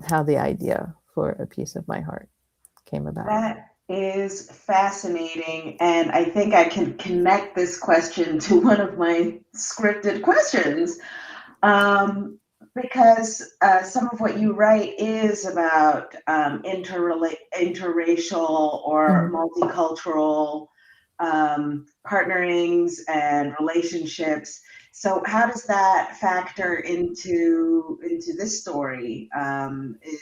how the idea for A Piece of My Heart came about. That is fascinating. And I think I can connect this question to one of my scripted questions. Because some of what you write is about interracial or Mhm. multicultural partnerings and relationships. So, how does that factor into this story?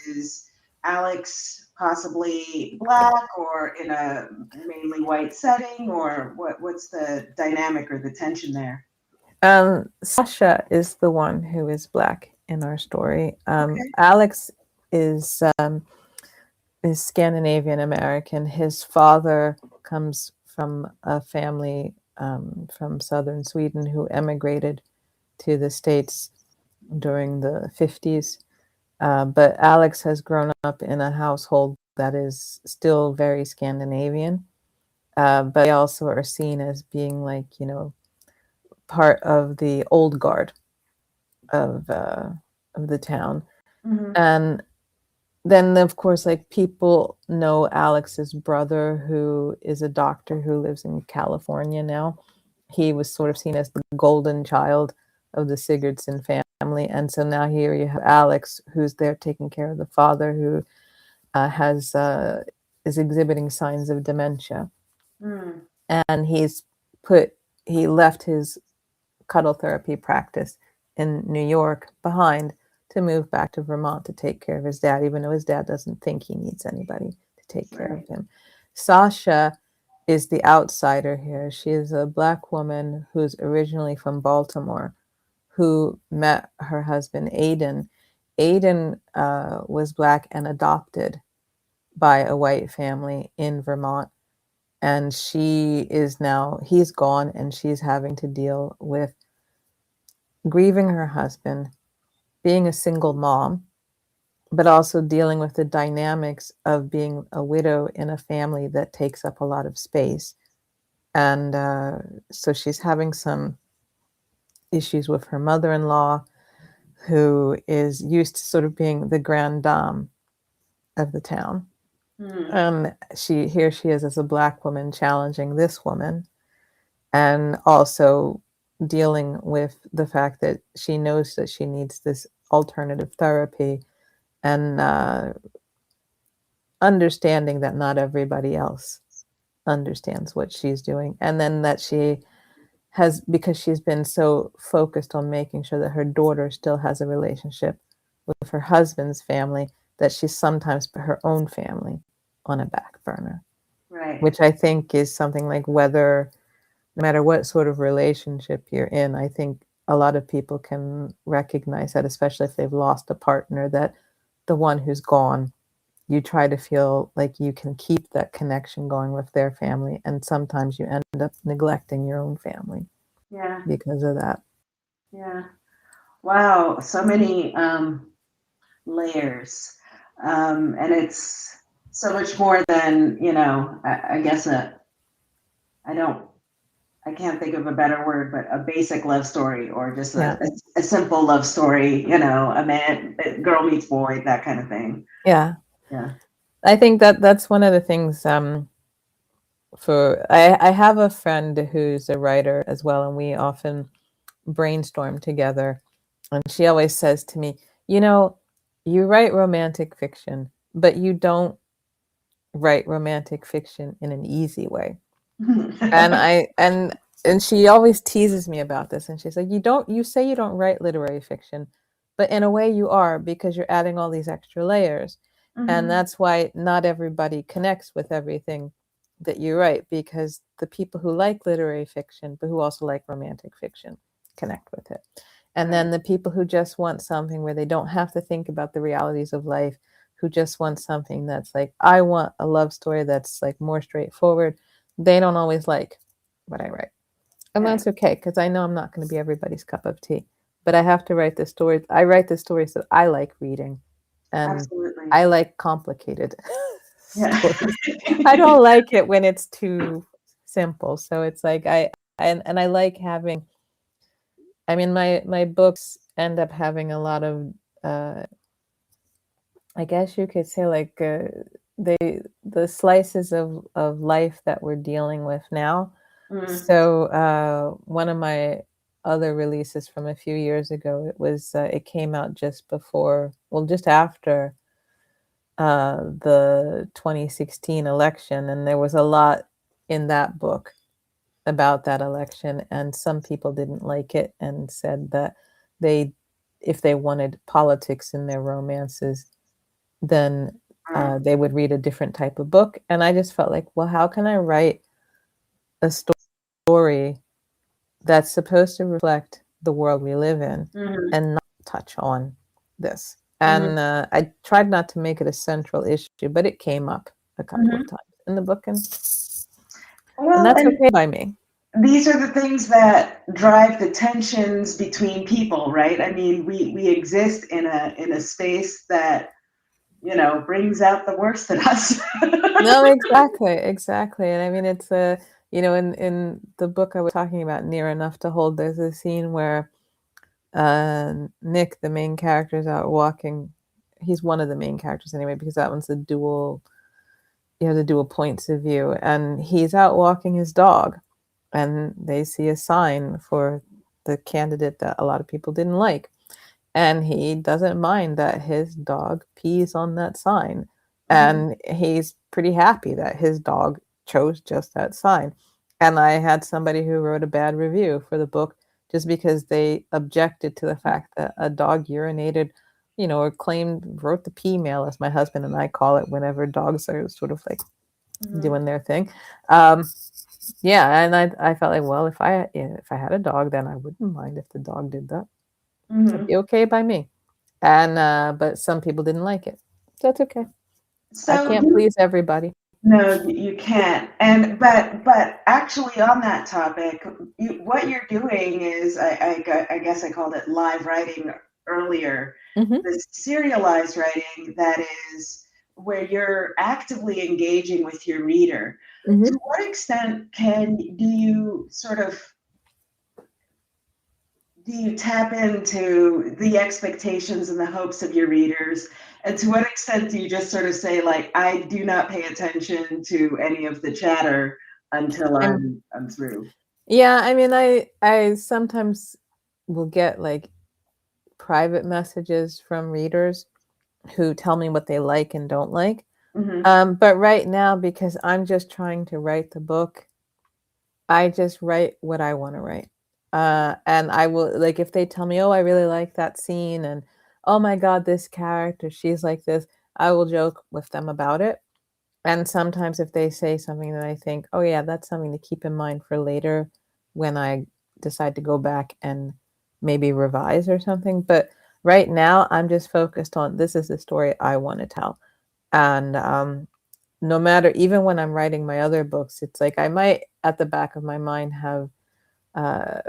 Is Alex possibly black or in a mainly white setting, or what's the dynamic or the tension there? Sasha is the one who is black in our story. Okay. Alex is is Scandinavian American. His father comes from a family from southern Sweden who emigrated to the States during the 50s. But Alex has grown up in a household that is still very Scandinavian. But they also are seen as being like, part of the old guard of uh, of the town. Hmm. And then, of course, like people know Alex's brother, who is a doctor who lives in California now. he was sort of seen as the golden child of the Sigurdsson family. And so now here you have Alex, who's there taking care of the father, who has is exhibiting signs of dementia. Mm. And he left his cuddle therapy practice in New York behind to move back to Vermont to take care of his dad, even though his dad doesn't think he needs anybody to take care of him. Sasha is the outsider here. She is a Black woman who's originally from Baltimore, who met her husband, Aiden. Aiden was Black and adopted by a white family in Vermont. And he's gone, and she's having to deal with grieving her husband, being a single mom, but also dealing with the dynamics of being a widow in a family that takes up a lot of space. And so she's having some issues with her mother-in-law, who is used to sort of being the grande dame of the town. Here she is as a Black woman challenging this woman, and also dealing with the fact that she knows that she needs this alternative therapy, and understanding that not everybody else understands what she's doing. And then that she has, because she's been so focused on making sure that her daughter still has a relationship with her husband's family, that she sometimes put her own family on a back burner. Right. Which I think is something like, no matter what sort of relationship you're in, I think a lot of people can recognize that, especially if they've lost a partner, that the one who's gone, you try to feel like you can keep that connection going with their family. And sometimes you end up neglecting your own family. Yeah. Because of that. Yeah. Wow. So many layers. And it's so much more than, I guess I can't think of a better word, but a basic love story, or just a simple love story, a girl meets boy, that kind of thing. Yeah. Yeah. I think that's one of the things I have a friend who's a writer as well, and we often brainstorm together. And she always says to me, you write romantic fiction, but you don't write romantic fiction in an easy way. And she always teases me about this, and she's like, you say you don't write literary fiction, but in a way you are, because you're adding all these extra layers. And that's why not everybody connects with everything that you write, because the people who like literary fiction but who also like romantic fiction connect with it. And then the people who just want something where they don't have to think about the realities of life, who just want something that's like, I want a love story that's like more straightforward, they don't always like what I write. And that's okay, because I know I'm not going to be everybody's cup of tea. But I have to write the stories. I write the stories that I like reading. And absolutely. I like complicated stories. I don't like it when it's too simple. So it's like I like having, my books end up having a lot of I guess you could say, like, the slices of life that we're dealing with now. So one of my other releases from a few years ago, it came out just after the 2016 election, and there was a lot in that book about that election, and some people didn't like it and said that if they wanted politics in their romances, then they would read a different type of book. And I just felt like, well, how can I write a story that's supposed to reflect the world we live in and not touch on this? And I tried not to make it a central issue, but it came up a couple of times in the book, and that's okay by me. These are the things that drive the tensions between people, right? I mean, we exist in a space that, brings out the worst in us. No, exactly. And I mean, it's in the book I was talking about, Near Enough to Hold, there's a scene where Nick, the main character, is out walking. He's one of the main characters anyway, because that one's the dual points of view, and he's out walking his dog, and they see a sign for the candidate that a lot of people didn't like. And he doesn't mind that his dog pees on that sign. And he's pretty happy that his dog chose just that sign. And I had somebody who wrote a bad review for the book just because they objected to the fact that a dog urinated, or wrote the pee mail, as my husband and I call it, whenever dogs are sort of like doing their thing. Yeah, and I felt like, well, if I had a dog, then I wouldn't mind if the dog did that. It'd be okay by me. And but some people didn't like it. That's okay. I So can't please everybody. no, you can't. And but actually on that topic, what you're doing is I guess I called it live writing earlier. Mm-hmm. The serialized writing, that is where you're actively engaging with your reader. Mm-hmm. To what extent do you sort of do you tap into the expectations and the hopes of your readers? And to what extent do you just sort of say, like, I do not pay attention to any of the chatter until I'm through? Yeah, I mean, I sometimes will get like private messages from readers who tell me what they like and don't like. But right now, because I'm just trying to write the book, I just write what I want to write. And I will, like, if they tell me, oh, I really like that scene, and oh my God, this character, she's like this, I will joke with them about it. And sometimes if they say something that I think, oh yeah, that's something to keep in mind for later when I decide to go back and maybe revise or something. But right now, I'm just focused on this is the story I want to tell. And no matter, even when I'm writing my other books, it's like I might at the back of my mind have uh,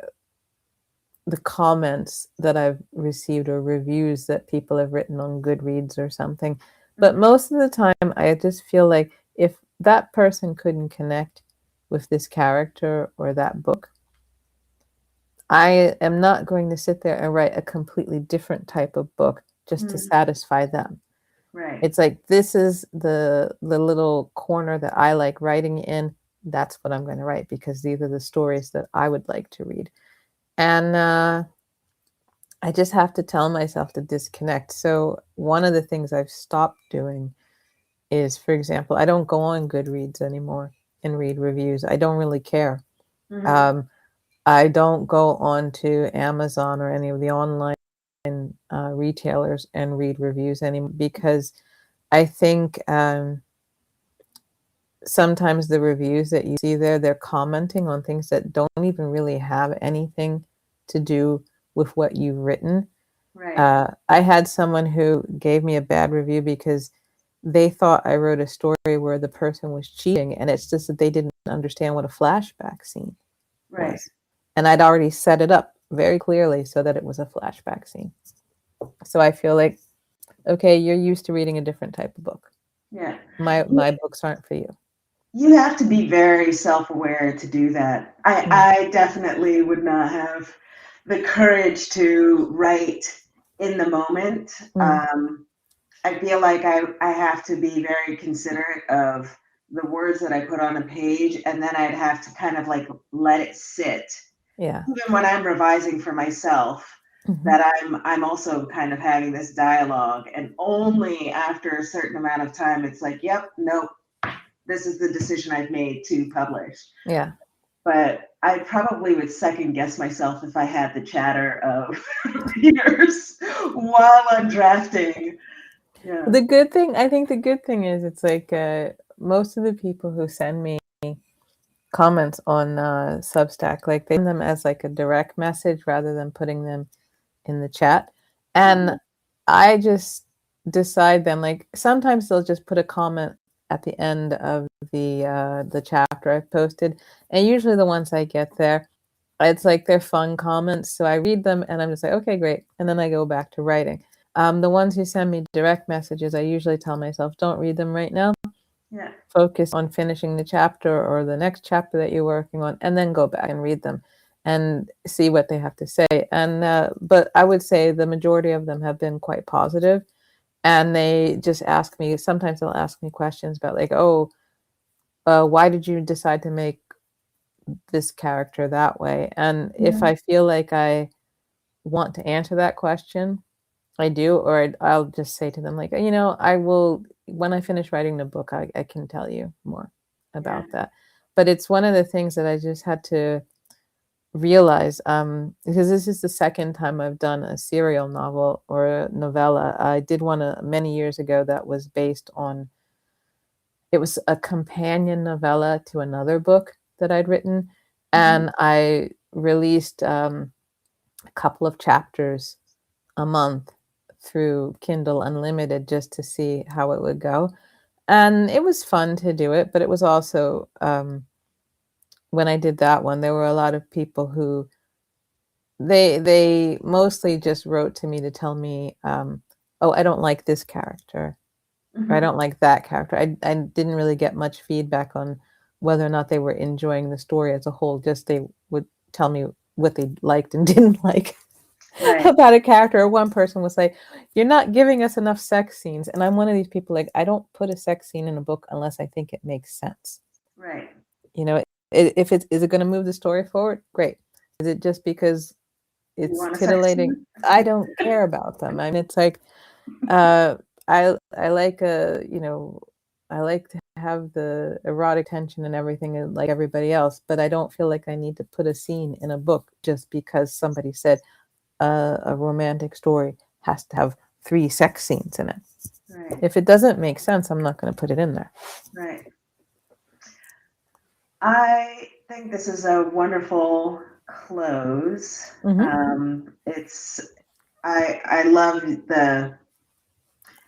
the comments that I've received or reviews that people have written on Goodreads or something. But most of the time, I just feel like if that person couldn't connect with this character or that book, I am not going to sit there and write a completely different type of book just to satisfy them. Right. It's like, this is the little corner that I like writing in. That's what I'm going to write because these are the stories that I would like to read. And I just have to tell myself to disconnect. So one of the things I've stopped doing is, for example, I don't go on Goodreads anymore and read reviews. I don't really care. I don't go on to Amazon or any of the online retailers and read reviews anymore because I think sometimes the reviews that you see there, they're commenting on things that don't even really have anything to do with what you've written. Right. I had someone who gave me a bad review because they thought I wrote a story where the person was cheating, and it's just that they didn't understand what a flashback scene Right. was. And I'd already set it up very clearly so that it was a flashback scene. So I feel like, okay, you're used to reading a different type of book. Yeah. My books aren't for you. You have to be very self-aware to do that. I definitely would not have the courage to write in the moment. I feel like I have to be very considerate of the words that I put on a page, and then I'd have to kind of like let it sit. Yeah. Even when I'm revising for myself, that I'm also kind of having this dialogue, and only after a certain amount of time, it's like, yep, nope, this is the decision I've made to publish. Yeah. But I probably would second guess myself if I had the chatter of readers while I'm drafting. Yeah. I think the good thing is it's like most of the people who send me comments on Substack, like they send them as like a direct message rather than putting them in the chat. And I just decide then, like sometimes they'll just put a comment at the end of the chapter I've posted, and usually the ones I get there, it's like they're fun comments, so I read them and I'm just like, okay, great, and then I go back to writing. The ones who send me direct messages, I usually tell myself, don't read them right now. Yeah. Focus on finishing the chapter or the next chapter that you're working on, and then go back and read them and see what they have to say. And but I would say the majority of them have been quite positive, and they just ask me. Sometimes they'll ask me questions about like, oh, why did you decide to make this character that way. And if I feel like I want to answer that question, I do, or I'll just say to them, like, I will, when I finish writing the book, I can tell you more about that. But it's one of the things that I just had to realize, because this is the second time I've done a serial novel or a novella. I did one many years ago that was based on, it was a companion novella to another book that I'd written. And I released a couple of chapters a month through Kindle Unlimited just to see how it would go. And it was fun to do it, but it was also, when I did that one, there were a lot of people who they mostly just wrote to me to tell me, oh, I don't like this character, or I don't like that character. I didn't really get much feedback on whether or not they were enjoying the story as a whole. Just they would tell me what they liked and didn't like about a character. Or one person was like, "You're not giving us enough sex scenes," and I'm one of these people, like, I don't put a sex scene in a book unless I think it makes sense. Right. If is it going to move the story forward? Great. Is it just because it's titillating? I don't care about them. I mean, it's like, I like I like to have the erotic tension and everything like everybody else, but I don't feel like I need to put a scene in a book just because somebody said a romantic story has to have 3 sex scenes in it. Right. If it doesn't make sense, I'm not going to put it in there. Right. I think this is a wonderful close. I love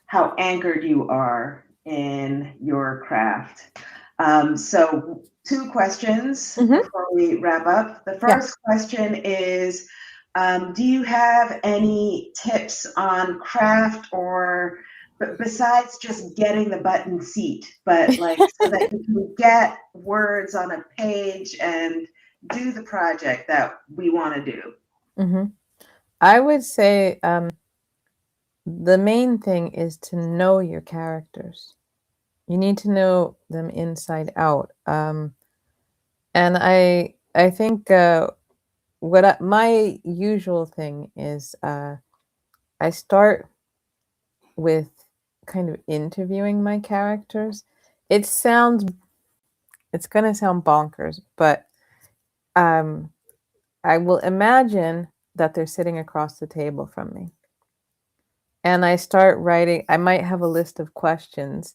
how anchored you are in your craft. So 2 questions before we wrap up. The first question is, do you have any tips on craft, or besides just getting the button seat, but like so that you can get words on a page and do the project that we want to do? I would say the main thing is to know your characters. You need to know them inside out. And I think my usual thing is, I start with kind of interviewing my characters. It's going to sound bonkers, but I will imagine that they're sitting across the table from me. And I start writing. I might have a list of questions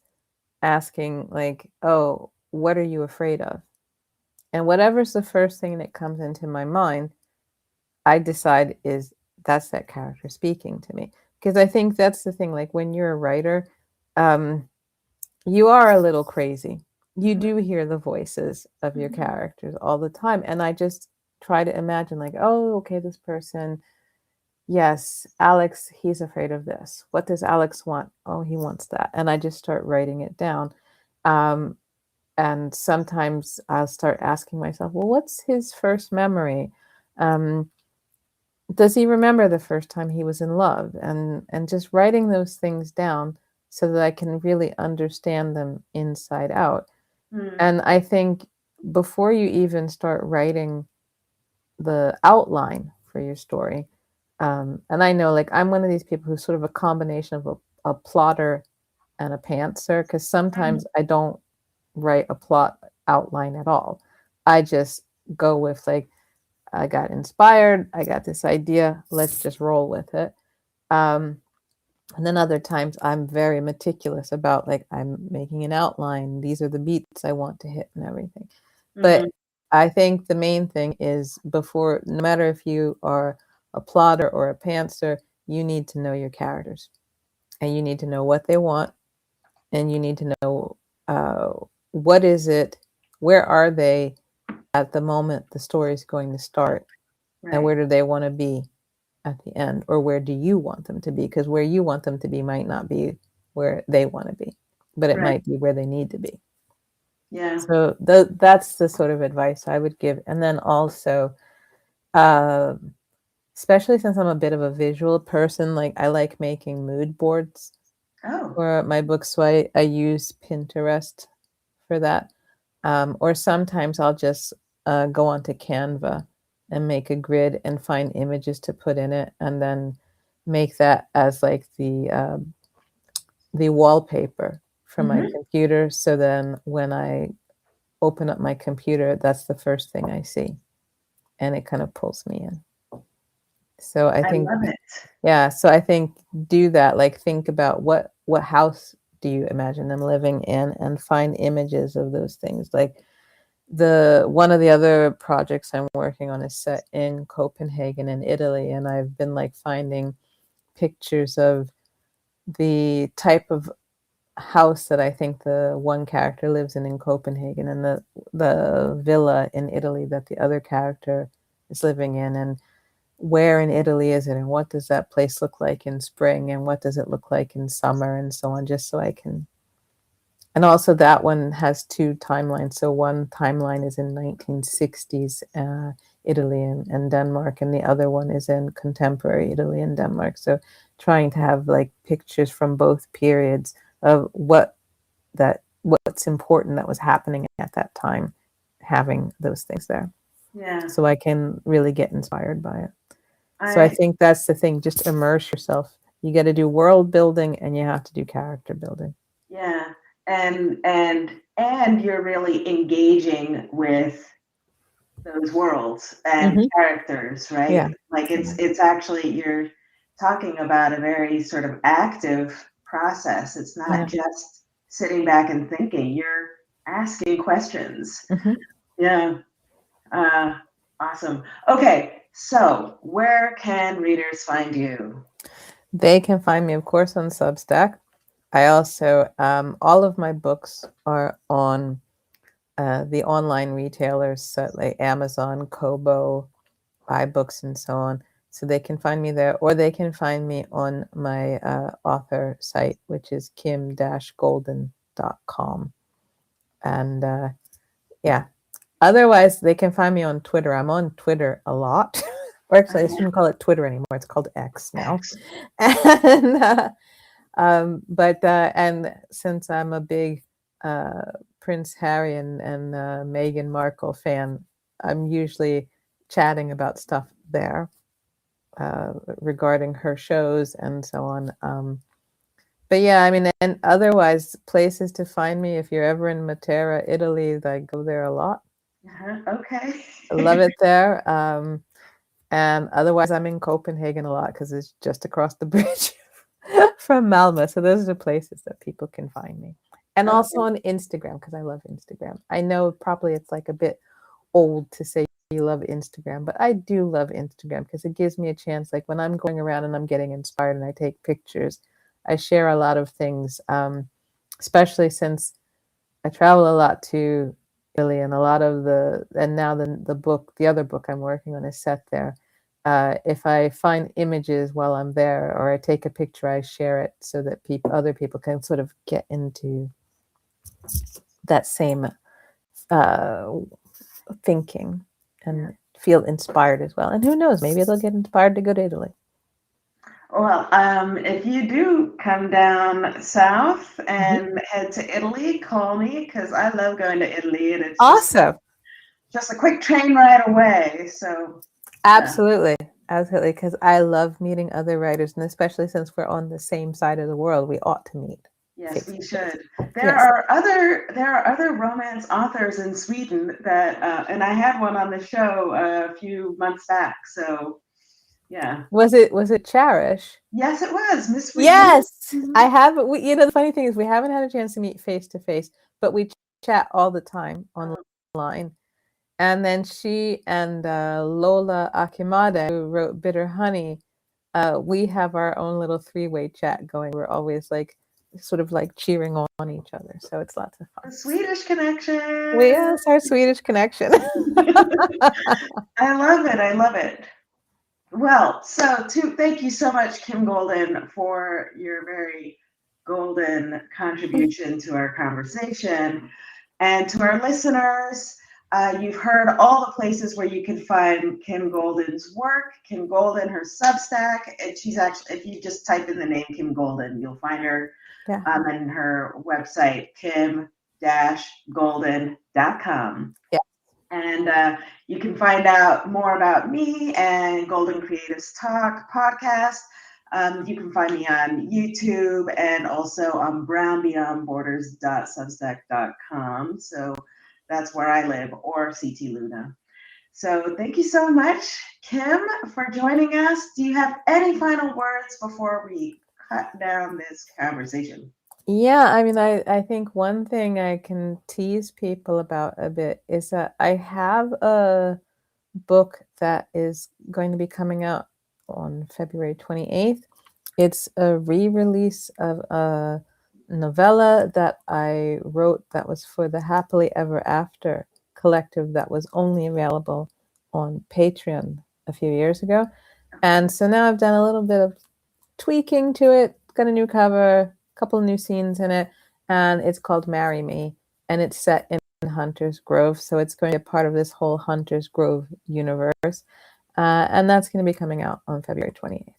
asking, like, oh, what are you afraid of? And whatever's the first thing that comes into my mind, I decide that's that character speaking to me. Because I think that's the thing, like when you're a writer, you are a little crazy. You do hear the voices of your characters all the time. And I just try to imagine, like, oh, okay, this person, yes, Alex, he's afraid of this. What does Alex want? Oh, he wants that. And I just start writing it down. And sometimes I'll start asking myself, well, what's his first memory? Does he remember the first time he was in love? And just writing those things down so that I can really understand them inside out. And I think before you even start writing the outline for your story, and I know, like, I'm one of these people who's sort of a combination of a plotter and a pantser, because sometimes I don't write a plot outline at all. I just go with, like, I got inspired, I got this idea, let's just roll with it. And then other times I'm very meticulous about, like, I'm making an outline. These are the beats I want to hit and everything. But I think the main thing is, before, no matter if you are a plotter or a pantser, you need to know your characters. And you need to know what they want. And you need to know what is it, where are they at the moment the story is going to start, and where do they want to be at the end, or where do you want them to be? Because where you want them to be might not be where they want to be, but it might be where they need to be. Yeah. So that's the sort of advice I would give. And then also, especially since I'm a bit of a visual person, like, I like making mood boards for my books. So I use Pinterest for that. Or sometimes I'll just go onto Canva and make a grid and find images to put in it, and then make that as like the wallpaper for my computer. So then when I open up my computer, that's the first thing I see, and it kind of pulls me in. So I think, love it. yeah, so I think do that, like think about what house do you imagine them living in, and find images of those things. Like one of the other projects I'm working on is set in Copenhagen in Italy, and I've been like finding pictures of the type of house that I think the one character lives in Copenhagen, and the villa in Italy that the other character is living in, and where in Italy is it, and what does that place look like in spring, and what does it look like in summer, and so on, just so I can. And also that one has two timelines. So one timeline is in 1960s Italy and Denmark, and the other one is in contemporary Italy and Denmark. So trying to have like pictures from both periods of what's important that was happening at that time, having those things there. Yeah. So I can really get inspired by it. So I think that's the thing, just immerse yourself. You got to do world building, and you have to do character building. Yeah. And you're really engaging with those worlds and characters, right? Yeah. Like it's actually, you're talking about a very sort of active process. It's not just sitting back and thinking, you're asking questions. Yeah. Awesome. Okay. So where can readers find you? They can find me, of course, on Substack. I also, all of my books are on the online retailers, like Amazon, Kobo, iBooks, and so on. So they can find me there, or they can find me on my author site, which is kim-golden.com. And yeah, otherwise they can find me on Twitter. I'm on Twitter a lot. Or actually, I shouldn't call it Twitter anymore. It's called X now. And and since I'm a big Prince Harry and Meghan Markle fan, I'm usually chatting about stuff there regarding her shows and so on. But yeah, I mean, and otherwise, places to find me, if you're ever in Matera, Italy, I go there a lot. Okay. I love it there. And otherwise, I'm in Copenhagen a lot because it's just across the bridge from Malmö. So those are the places that people can find me. And also on Instagram, because I love Instagram. I know probably it's like a bit old to say you love Instagram, but I do love Instagram because it gives me a chance. Like when I'm going around and I'm getting inspired and I take pictures, I share a lot of things, especially since I travel a lot to Italy, and a lot of now the other book I'm working on is set there. If I find images while I'm there, or I take a picture, I share it so that other people can sort of get into that same thinking and feel inspired as well. And who knows, maybe they'll get inspired to go to Italy. Well, if you do come down south and head to Italy, call me, because I love going to Italy, and it's awesome. Just a quick train ride away. So absolutely, because I love meeting other writers, and especially since we're on the same side of the world, we ought to meet. Yes, we should. There are other romance authors in Sweden that, and I had one on the show a few months back. So yeah. Was it Cherish? Yes, it was Miss Sweden. Yes, I have. The funny thing is, we haven't had a chance to meet face to face, but we chat all the time online. And then she and Lola Akimade, who wrote Bitter Honey, we have our own little three-way chat going. We're always like sort of like cheering on each other. So it's lots of fun. The Swedish connection. Yes, our Swedish connection. I love it. I love it. Well, thank you so much, Kim Golden, for your very golden contribution to our conversation. And to our listeners, you've heard all the places where you can find Kim Golden's work. Kim Golden, her Substack, and she's actually, if you just type in the name Kim Golden, you'll find her on her website, kim-golden.com. Yeah. And you can find out more about me and Golden Creatives Talk podcast. You can find me on YouTube and also on brownbeyondborders.substack.com. So that's where I live, or CT Luna. So thank you so much, Kim, for joining us. Do you have any final words before we cut down this conversation? Yeah, I mean, I think one thing I can tease people about a bit is that I have a book that is going to be coming out on February 28th. It's a re-release of a novella that I wrote that was for the Happily Ever After collective that was only available on Patreon a few years ago. And so now I've done a little bit of tweaking to it, got a new cover, a couple of new scenes in it, and it's called Marry Me, and it's set in Hunter's Grove, so it's going to be a part of this whole Hunter's Grove universe, and that's going to be coming out on February 28th.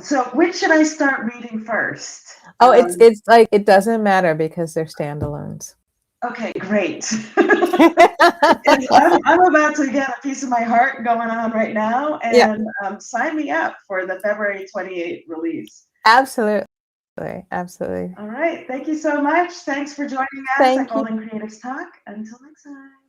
So which should I start reading first? Oh, it's like, it doesn't matter because they're standalones. Okay, great. I'm about to get a piece of my heart going on right now, and sign me up for the February 28th release. Absolutely. Absolutely. All right. Thank you so much. Thanks for joining us at Golden Creatives Talk. Until next time.